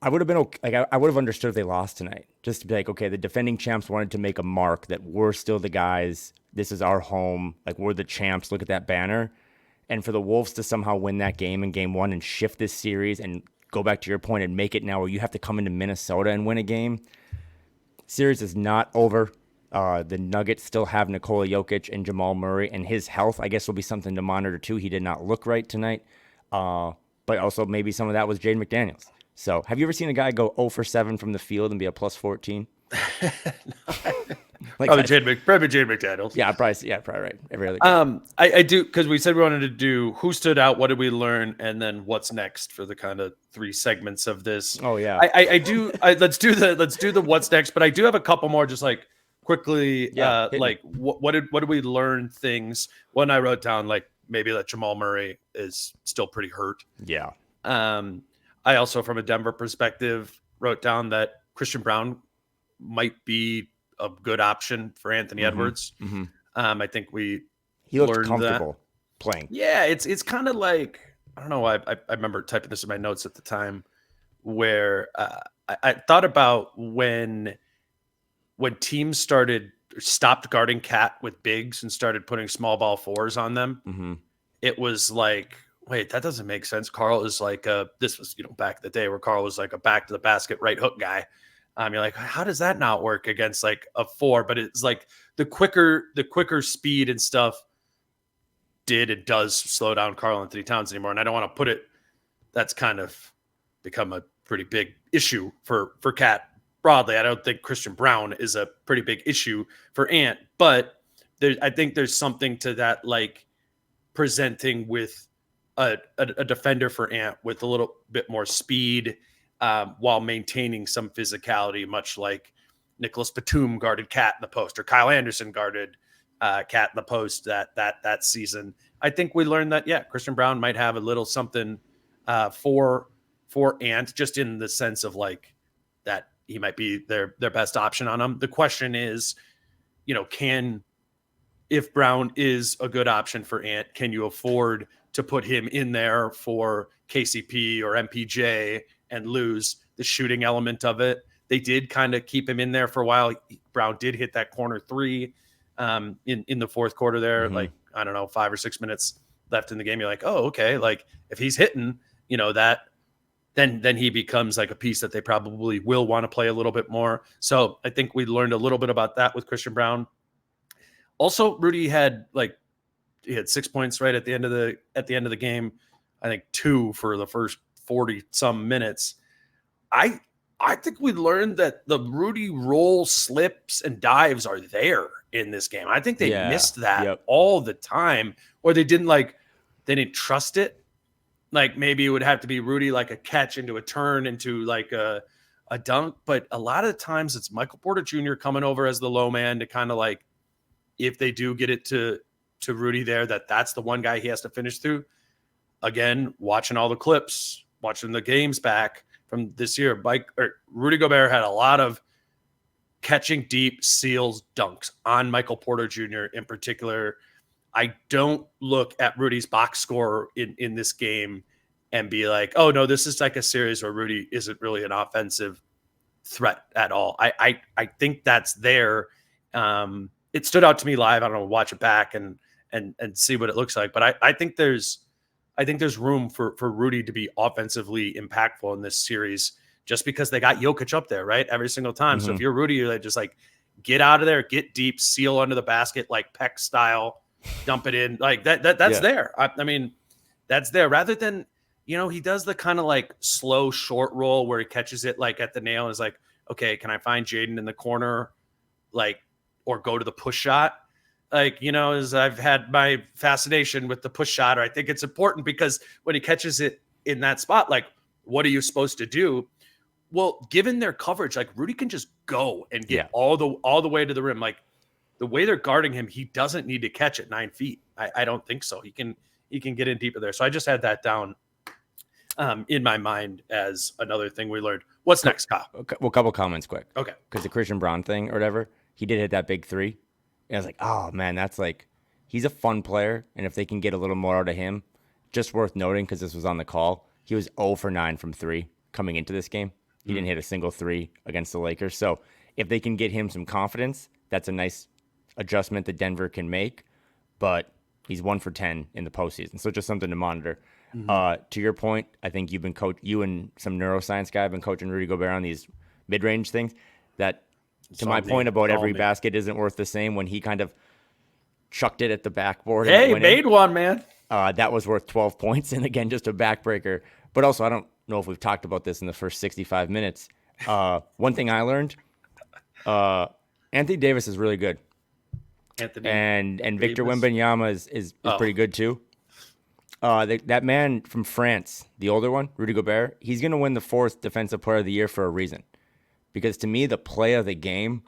I would have been okay. Like, I would have understood if they lost tonight. Just to be like, okay, the defending champs wanted to make a mark that we're still the guys. This is our home. Like, we're the champs. Look at that banner. And for the Wolves to somehow win that game in game one and shift this series and go back to your point and make it now where you have to come into Minnesota and win a game. Series is not over. The Nuggets still have Nikola Jokic and Jamal Murray, and his health, I guess, will be something to monitor too. He did not look right tonight. But also maybe some of that was Jaden McDaniels. So have you ever seen a guy go 0 for 7 from the field and be a plus 14? Like, probably Jaden McDaniels. Yeah, probably right. Every other game. I do, because we said we wanted to do who stood out, what did we learn, and then what's next for the kind of 3 segments of this. Oh yeah. Let's do the what's next, but I do have a couple more just like quickly. Like what did we learn things? One I wrote down, like maybe that Jamal Murray is still pretty hurt. Yeah. I also, from a Denver perspective, wrote down that Christian Brown might be a good option for Anthony Edwards. Mm-hmm. I think he looked comfortable playing. Yeah, it's kind of like, I don't know. I remember typing this in my notes at the time where I thought about when teams stopped guarding Cat with bigs and started putting small ball 4s on them. Mm-hmm. It was like, wait, that doesn't make sense. Carl is like this was, back in the day where Carl was like a back to the basket right hook guy. You're like, how does that not work against like a 4? But it's like the quicker speed and stuff it does slow down Karl Anthony Towns anymore. And I don't want to put it, that's kind of become a pretty big issue for Cat broadly. I don't think Christian Brown is a pretty big issue for Ant, but I think there's something to that, like presenting with a defender for Ant with a little bit more speed, while maintaining some physicality, much like Nicholas Batum guarded Cat in the post, or Kyle Anderson guarded Cat in the post that season. I think we learned that, Christian Brown might have a little something for Ant, just in the sense of like that he might be their best option on him. The question is, if Brown is a good option for Ant, can you afford to put him in there for KCP or MPJ and lose the shooting element of it? They did kind of keep him in there for a while. Brown did hit that corner 3 in the fourth quarter there. Mm-hmm. Like, I don't know, 5 or 6 minutes left in the game. You're like, oh, okay. Like if he's hitting, that then he becomes like a piece that they probably will want to play a little bit more. So I think we learned a little bit about that with Christian Brown. Also, Rudy had 6 points right at the end of the game. I think 2 for the first 40 some minutes. I think we learned that the Rudy roll slips and dives are there in this game. I think they missed that all the time, or they didn't trust it. Like maybe it would have to be Rudy, like a catch into a turn into like a dunk. But a lot of the times it's Michael Porter Jr. coming over as the low man to kind of like, if they do get it to Rudy there, that's the one guy he has to finish through. Again, watching all the clips, watching the games back from this year, Rudy Gobert had a lot of catching deep seals dunks on Michael Porter Jr. in particular. I don't look at Rudy's box score in this game and be like, oh no, this is like a series where Rudy isn't really an offensive threat at all. I think that's there. It stood out to me live. I don't know, watch it back and see what it looks like. But I think there's room for Rudy to be offensively impactful in this series, just because they got Jokic up there, right? Every single time. Mm-hmm. So if you're Rudy, you're just like, get out of there, get deep, seal under the basket, like Peck style, dump it in. Like that's there. I mean, that's there, rather than, he does the kind of like slow short roll where he catches it like at the nail and is like, okay, can I find Jaden in the corner? Like, or go to the push shot. Like, as I've had my fascination with the push shot, or I think it's important because when he catches it in that spot, like, what are you supposed to do? Well, given their coverage, like Rudy can just go and get all the way to the rim. Like the way they're guarding him, he doesn't need to catch at 9 feet. I don't think so. He can get in deeper there. So I just had that down. in my mind as another thing we learned. What's next, Kyle? Okay, well, a couple comments quick. Okay. Because the Christian Braun thing or whatever, he did hit that big three. And I was like, oh, man, that's like, he's a fun player. And if they can get a little more out of him, just worth noting because this was on the call, he was 0 for 9 from 3 coming into this game. He didn't hit a single 3 against the Lakers. So if they can get him some confidence, that's a nice adjustment that Denver can make. But he's 1 for 10 in the postseason. So just something to monitor. To your point, I think you and some neuroscience guy have been coaching Rudy Gobert on these mid-range things. That, to my point about every basket isn't worth the same, when he kind of chucked it at the backboard. Hey, made one, man. That was worth 12 points. And again, just a backbreaker. But also, I don't know if we've talked about this in the first 65 minutes. One thing I learned, Anthony Davis is really good. And Victor Wembanyama is pretty good too. That man from France, the older one, Rudy Gobert, he's going to win the 4th Defensive Player of the Year for a reason. Because to me, the play of the game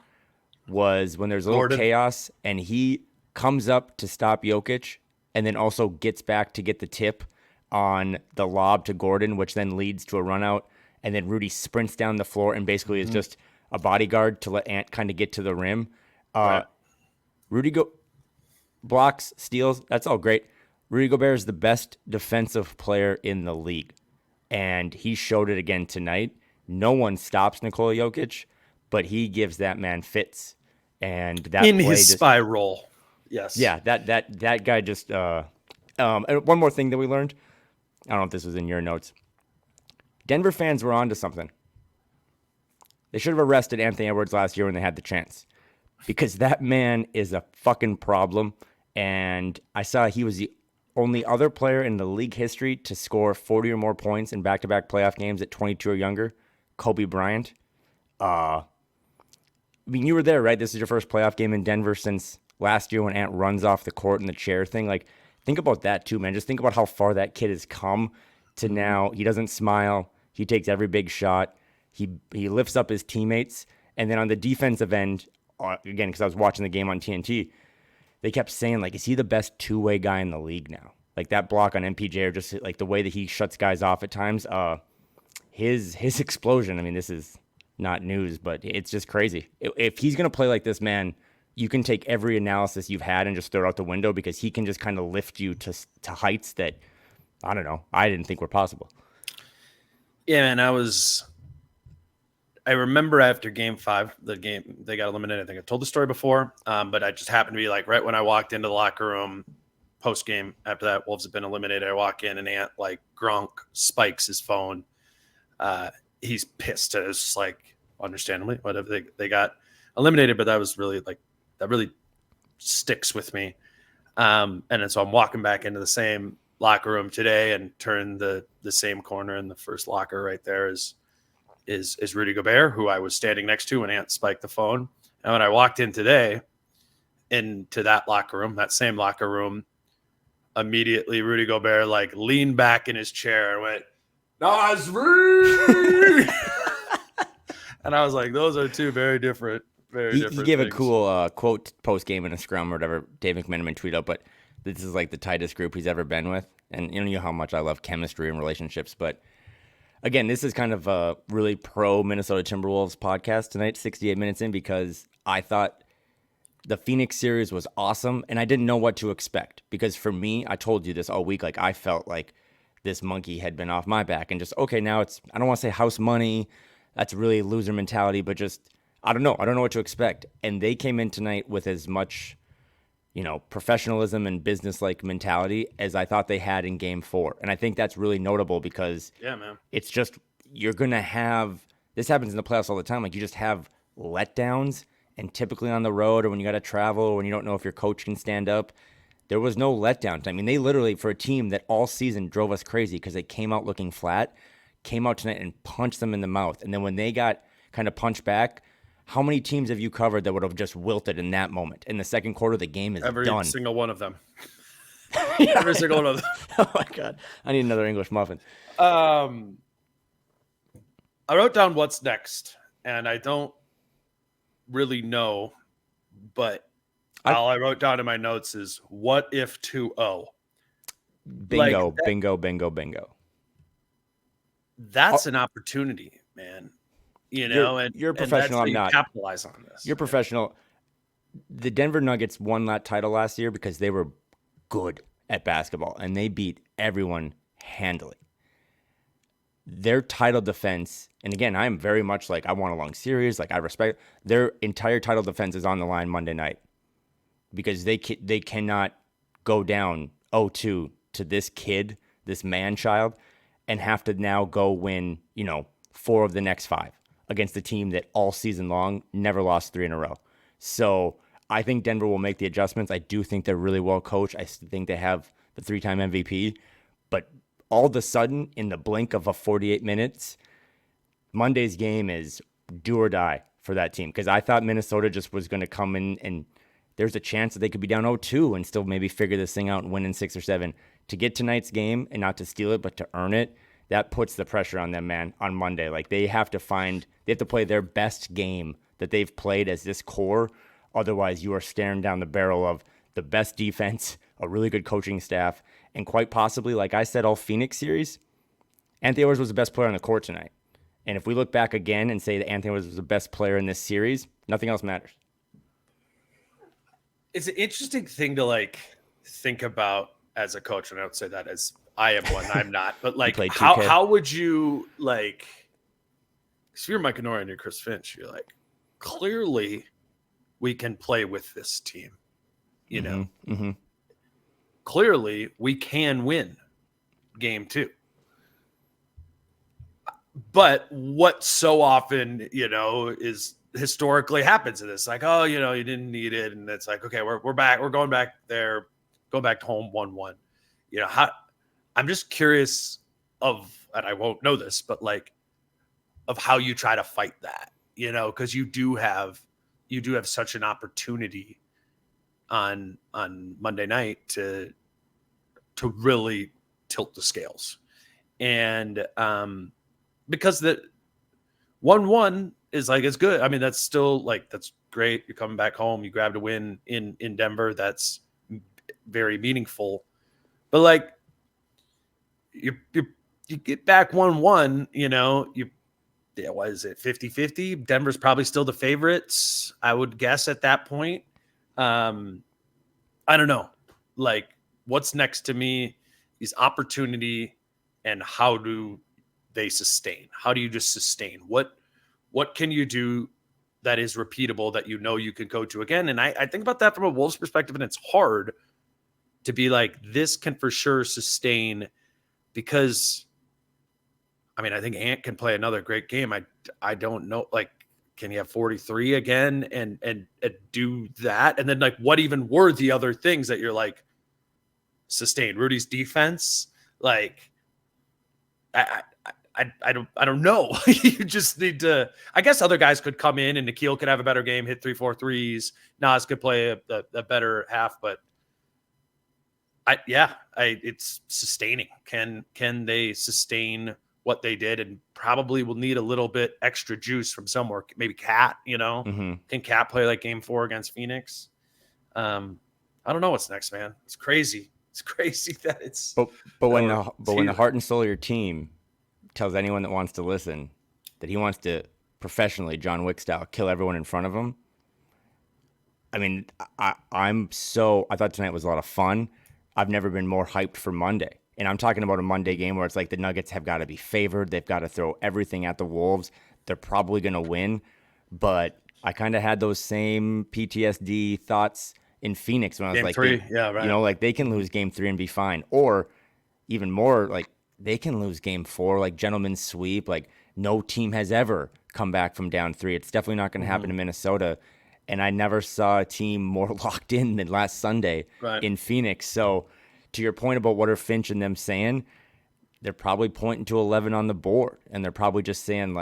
was when there's a little chaos and he comes up to stop Jokic and then also gets back to get the tip on the lob to Gordon, which then leads to a run out. And then Rudy sprints down the floor and basically is just a bodyguard to let Ant kind of get to the rim. Rudy blocks, steals, that's all great. Rudy Gobert is the best defensive player in the league. And he showed it again tonight. No one stops Nikola Jokic, but he gives that man fits. And that in his spy role. Yes. Yeah, that guy just and one more thing that we learned. I don't know if this was in your notes. Denver fans were onto something. They should have arrested Anthony Edwards last year when they had the chance. Because that man is a fucking problem. And I saw he was the only other player in the league history to score 40 or more points in back-to-back playoff games at 22 or younger. Kobe Bryant. I mean, you were there, right? This is your first playoff game in Denver since last year when Ant runs off the court in the chair thing. Like, think about that too, man. Just think about how far that kid has come to now. He doesn't smile. He takes every big shot. He lifts up his teammates. And then on the defensive end, again, because I was watching the game on TNT, they kept saying, like, is he the best two-way guy in the league now? Like, that block on MPJ, or just like the way that he shuts guys off at times. His explosion, I mean, this is not news, but it's just crazy. If he's going to play like this, man, you can take every analysis you've had and just throw it out the window, because he can just kind of lift you to heights that, I don't know, I didn't think were possible. Yeah, man, I remember after game 5, the game, they got eliminated. I think I told the story before, but I just happened to be like right when I walked into the locker room post game after that Wolves had been eliminated. I walk in and Ant, like, Gronk spikes his phone. He's pissed. It's just like, understandably, whatever, they got eliminated, but that was really like, that really sticks with me. And then so I'm walking back into the same locker room today and turn the same corner, and the first locker right there is Rudy Gobert, who I was standing next to when Ant spiked the phone. And when I walked in today into that locker room, that same locker room, immediately Rudy Gobert like leaned back in his chair and went, Naz Reid! And I was like, those are two very different He gave things. a cool quote post-game in a scrum or whatever Dave McMenamin tweeted out, but this is like the tightest group he's ever been with. And you know how much I love chemistry and relationships, but again, this is kind of a really pro Minnesota Timberwolves podcast tonight, 68 minutes in, because I thought the Phoenix series was awesome, and I didn't know what to expect. Because for me, I told you this all week, like, I felt like this monkey had been off my back, and just, okay, now it's, I don't want to say house money, that's really loser mentality, but just, I don't know what to expect. And they came in tonight with as much, professionalism and business-like mentality as I thought they had in Game 4. And I think that's really notable because it's just, you're going to have, this happens in the playoffs all the time, like, you just have letdowns, and typically on the road or when you got to travel or when you don't know if your coach can stand up, there was no letdown. I mean, they literally, for a team that all season drove us crazy because they came out looking flat, came out tonight and punched them in the mouth. And then when they got kind of punched back, how many teams have you covered that would have just wilted in that moment? In the second quarter, the game is done. Every single one of them. Every single one of them. Oh, my God. I need another English muffin. I wrote down what's next, and I don't really know, but all I wrote down in my notes is what if 2-0? Bingo, bingo, bingo, bingo. that's an opportunity, man. You know, you're a and that's professional. how I'm you not. capitalize on this. You're professional. The Denver Nuggets won that title last year because they were good at basketball and they beat everyone handily. Their title defense, and again, I'm very much like, I want a long series. Like, I respect their entire title defense is on the line Monday night because they cannot go down 0-2 to this kid, this man-child, and have to now go win, 4 of the next 5 against a team that all season long never lost 3 in a row. So I think Denver will make the adjustments. I do think they're really well coached. I think they have the 3-time MVP. But all of a sudden, in the blink of 48 minutes, Monday's game is do or die for that team. Because I thought Minnesota just was going to come in and there's a chance that they could be down 0-2 and still maybe figure this thing out and win in 6 or 7. To get tonight's game and not to steal it, but to earn it, that puts the pressure on them, man, on Monday. Like, they have to play their best game that they've played as this core. Otherwise, you are staring down the barrel of the best defense, a really good coaching staff, and quite possibly, like I said, all Phoenix series, Anthony Edwards was the best player on the court tonight. And if we look back again and say that Anthony Edwards was the best player in this series, nothing else matters. It's an interesting thing to think about as a coach, and I don't say that as I am one, I'm not, but how would you if you're Mike Nori and you're Chris Finch, you're like, clearly we can play with this team, clearly we can win game 2. But what so often, is historically happens in this, like, oh, you didn't need it. And it's like, okay, we're back. We're going back there, going back to home 1-1. I'm just curious and I won't know this, but of how you try to fight that, because you do have such an opportunity on Monday night to really tilt the scales. And because the 1-1 is it's good. I mean, that's still that's great. You're coming back home. You grabbed a win in Denver. That's very meaningful. But you get back 1-1, what is it, 50-50? Denver's probably still the favorites, I would guess, at that point. I don't know. What's next to me is opportunity, and how do they sustain? How do you just sustain? What can you do that is repeatable that you can go to again? And I think about that from a Wolves perspective, and it's hard to be this can for sure sustain, because I mean, I think Ant can play another great game. I don't know, can he have 43 again and do that? And then what even were the other things that you're sustained? Rudy's defense, I don't know. You just need to. I guess other guys could come in, and Nikhil could have a better game, hit 3-4 threes. Naz could play a better half, but it's sustaining. Can they sustain what they did? And probably will need a little bit extra juice from somewhere. Maybe Cat. Can Cat play game 4 against Phoenix? I don't know what's next, man. It's crazy. It's crazy that it's. But when the heart and soul of your team tells anyone that wants to listen that he wants to professionally, John Wick style, kill everyone in front of him. I mean, I thought tonight was a lot of fun. I've never been more hyped for Monday. And I'm talking about a Monday game where it's the Nuggets have got to be favored. They've got to throw everything at the Wolves. They're probably going to win. But I kind of had those same PTSD thoughts in Phoenix when I was game 3. Yeah, right. They can lose game 3 and be fine. Or even more, they can lose game 4, gentleman's sweep. No team has ever come back from down 3. It's definitely not going to happen in Minnesota. And I never saw a team more locked in than last Sunday in Phoenix. So to your point about what are Finch and them saying, they're probably pointing to 11 on the board. And they're probably just saying,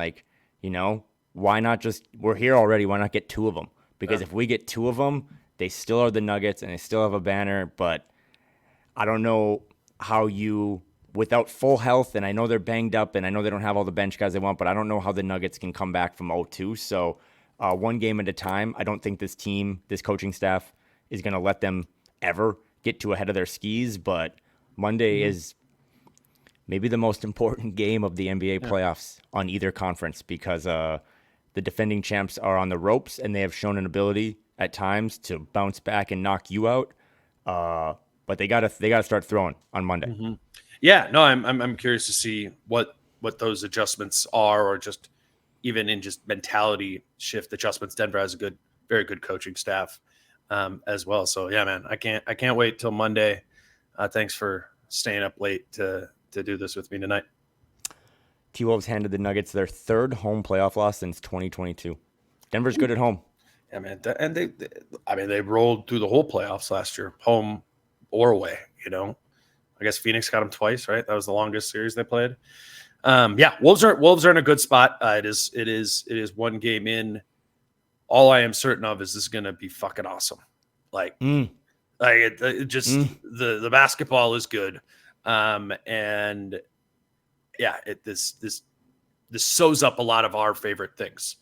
why not we're here already. Why not get 2 of them? Because if we get 2 of them, they still are the Nuggets and they still have a banner. But I don't know how you, without full health, and I know they're banged up and I know they don't have all the bench guys they want, but I don't know how the Nuggets can come back from 0-2. So one game at a time. I don't think this coaching staff is going to let them ever get too ahead of their skis, but Monday maybe the most important game of the NBA playoffs on either conference, because the defending champs are on the ropes and they have shown an ability at times to bounce back and knock you out. But they gotta start throwing on Monday. Mm-hmm. Yeah, no, I'm curious to see what those adjustments are, or just even in just mentality shift adjustments. Denver has a very good coaching staff as well. So yeah, man, I can't wait till Monday. Thanks for staying up late to do this with me tonight. T-Wolves handed the Nuggets their third home playoff loss since 2022. Denver's good at home. Yeah, man, and they rolled through the whole playoffs last year, home or away. I guess Phoenix got them twice, right? That was the longest series they played. Yeah, Wolves are in a good spot. It is one game in. All I am certain of is this is going to be fucking awesome. The basketball is good, and yeah, this sews up a lot of our favorite things.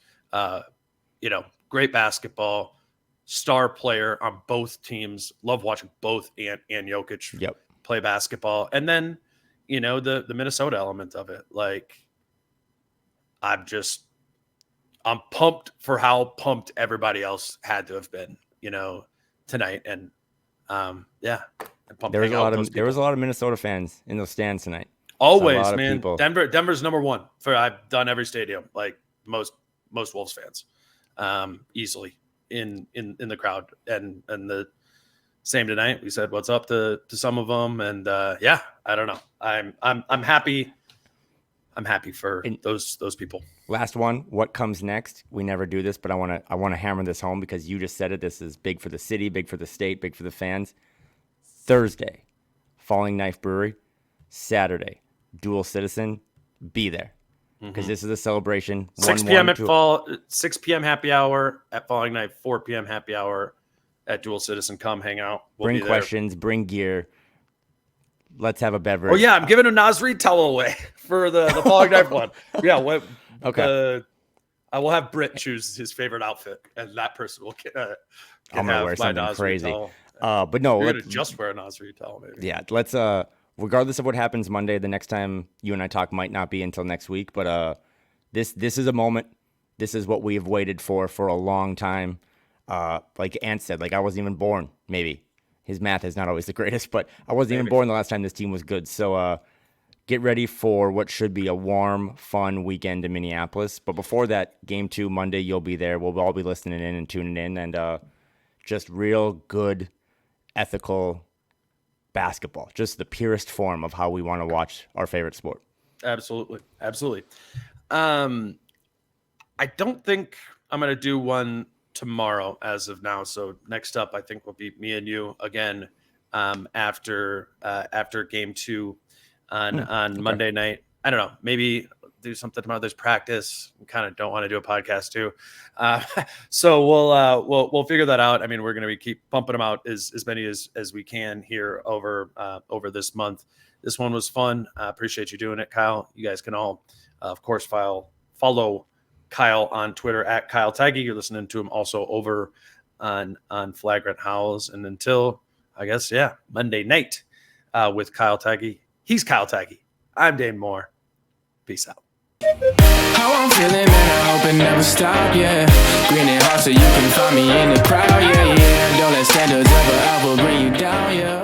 Great basketball, star player on both teams. Love watching both and Jokic play basketball, and then the Minnesota element of it. I'm pumped for how pumped everybody else had to have been, tonight. And there was a lot of Minnesota fans in those stands tonight. Always, man. Denver's number one I've done every stadium, like most Wolves fans, easily in the crowd, and the same tonight. We said what's up to some of them, and I don't know. I'm happy. I'm happy for those people. Last one. What comes next? We never do this, but I want to hammer this home because you just said it. This is big for the city, big for the state, big for the fans. Thursday, Falling Knife Brewery. Saturday, Dual Citizen. Be there because this is a celebration. 6 p.m. 6 p.m. happy hour at Falling Knife. 4 p.m. happy hour at Dual Citizen. Come hang out. Bring questions. Bring gear. Let's have a beverage. Oh yeah, I'm giving a Naz Reid towel away for the Falling Knife one. Yeah. Okay. I will have Britt choose his favorite outfit, and that person will I'm gonna wear something crazy. But no, you're gonna just wear a Naz Reid towel, maybe. Yeah. Let's. Regardless of what happens Monday, the next time you and I talk might not be until next week. But this is a moment. This is what we have waited for a long time. Like Ant said, I wasn't even born. Maybe his math is not always the greatest, but I wasn't even born the last time this team was good. So get ready for what should be a warm, fun weekend in Minneapolis. But before that, Game 2 Monday, you'll be there. We'll all be listening in and tuning in, and just real good, ethical basketball, just the purest form of how we want to watch our favorite sport. Absolutely. I don't think I'm going to do one tomorrow as of now. So next up, I think will be me and you again after Game 2 on Monday night. I don't know. Maybe do something tomorrow. There's practice. We kind of don't want to do a podcast too. So we'll figure that out. I mean, we're going to keep pumping them out as many as we can here over this month. This one was fun. Appreciate you doing it, Kyle. You guys can all, of course, follow Kyle on Twitter at Kyle Theige. You're listening to him also over on Flagrant Howls. And until, I guess, Monday night with Kyle Theige. He's Kyle Theige. I'm Dane Moore. Peace out. How I'm feeling, man, I hope it never stop, yeah. Grinning hard so you can find me in the crowd, yeah. Don't let standards ever bring you down, yeah.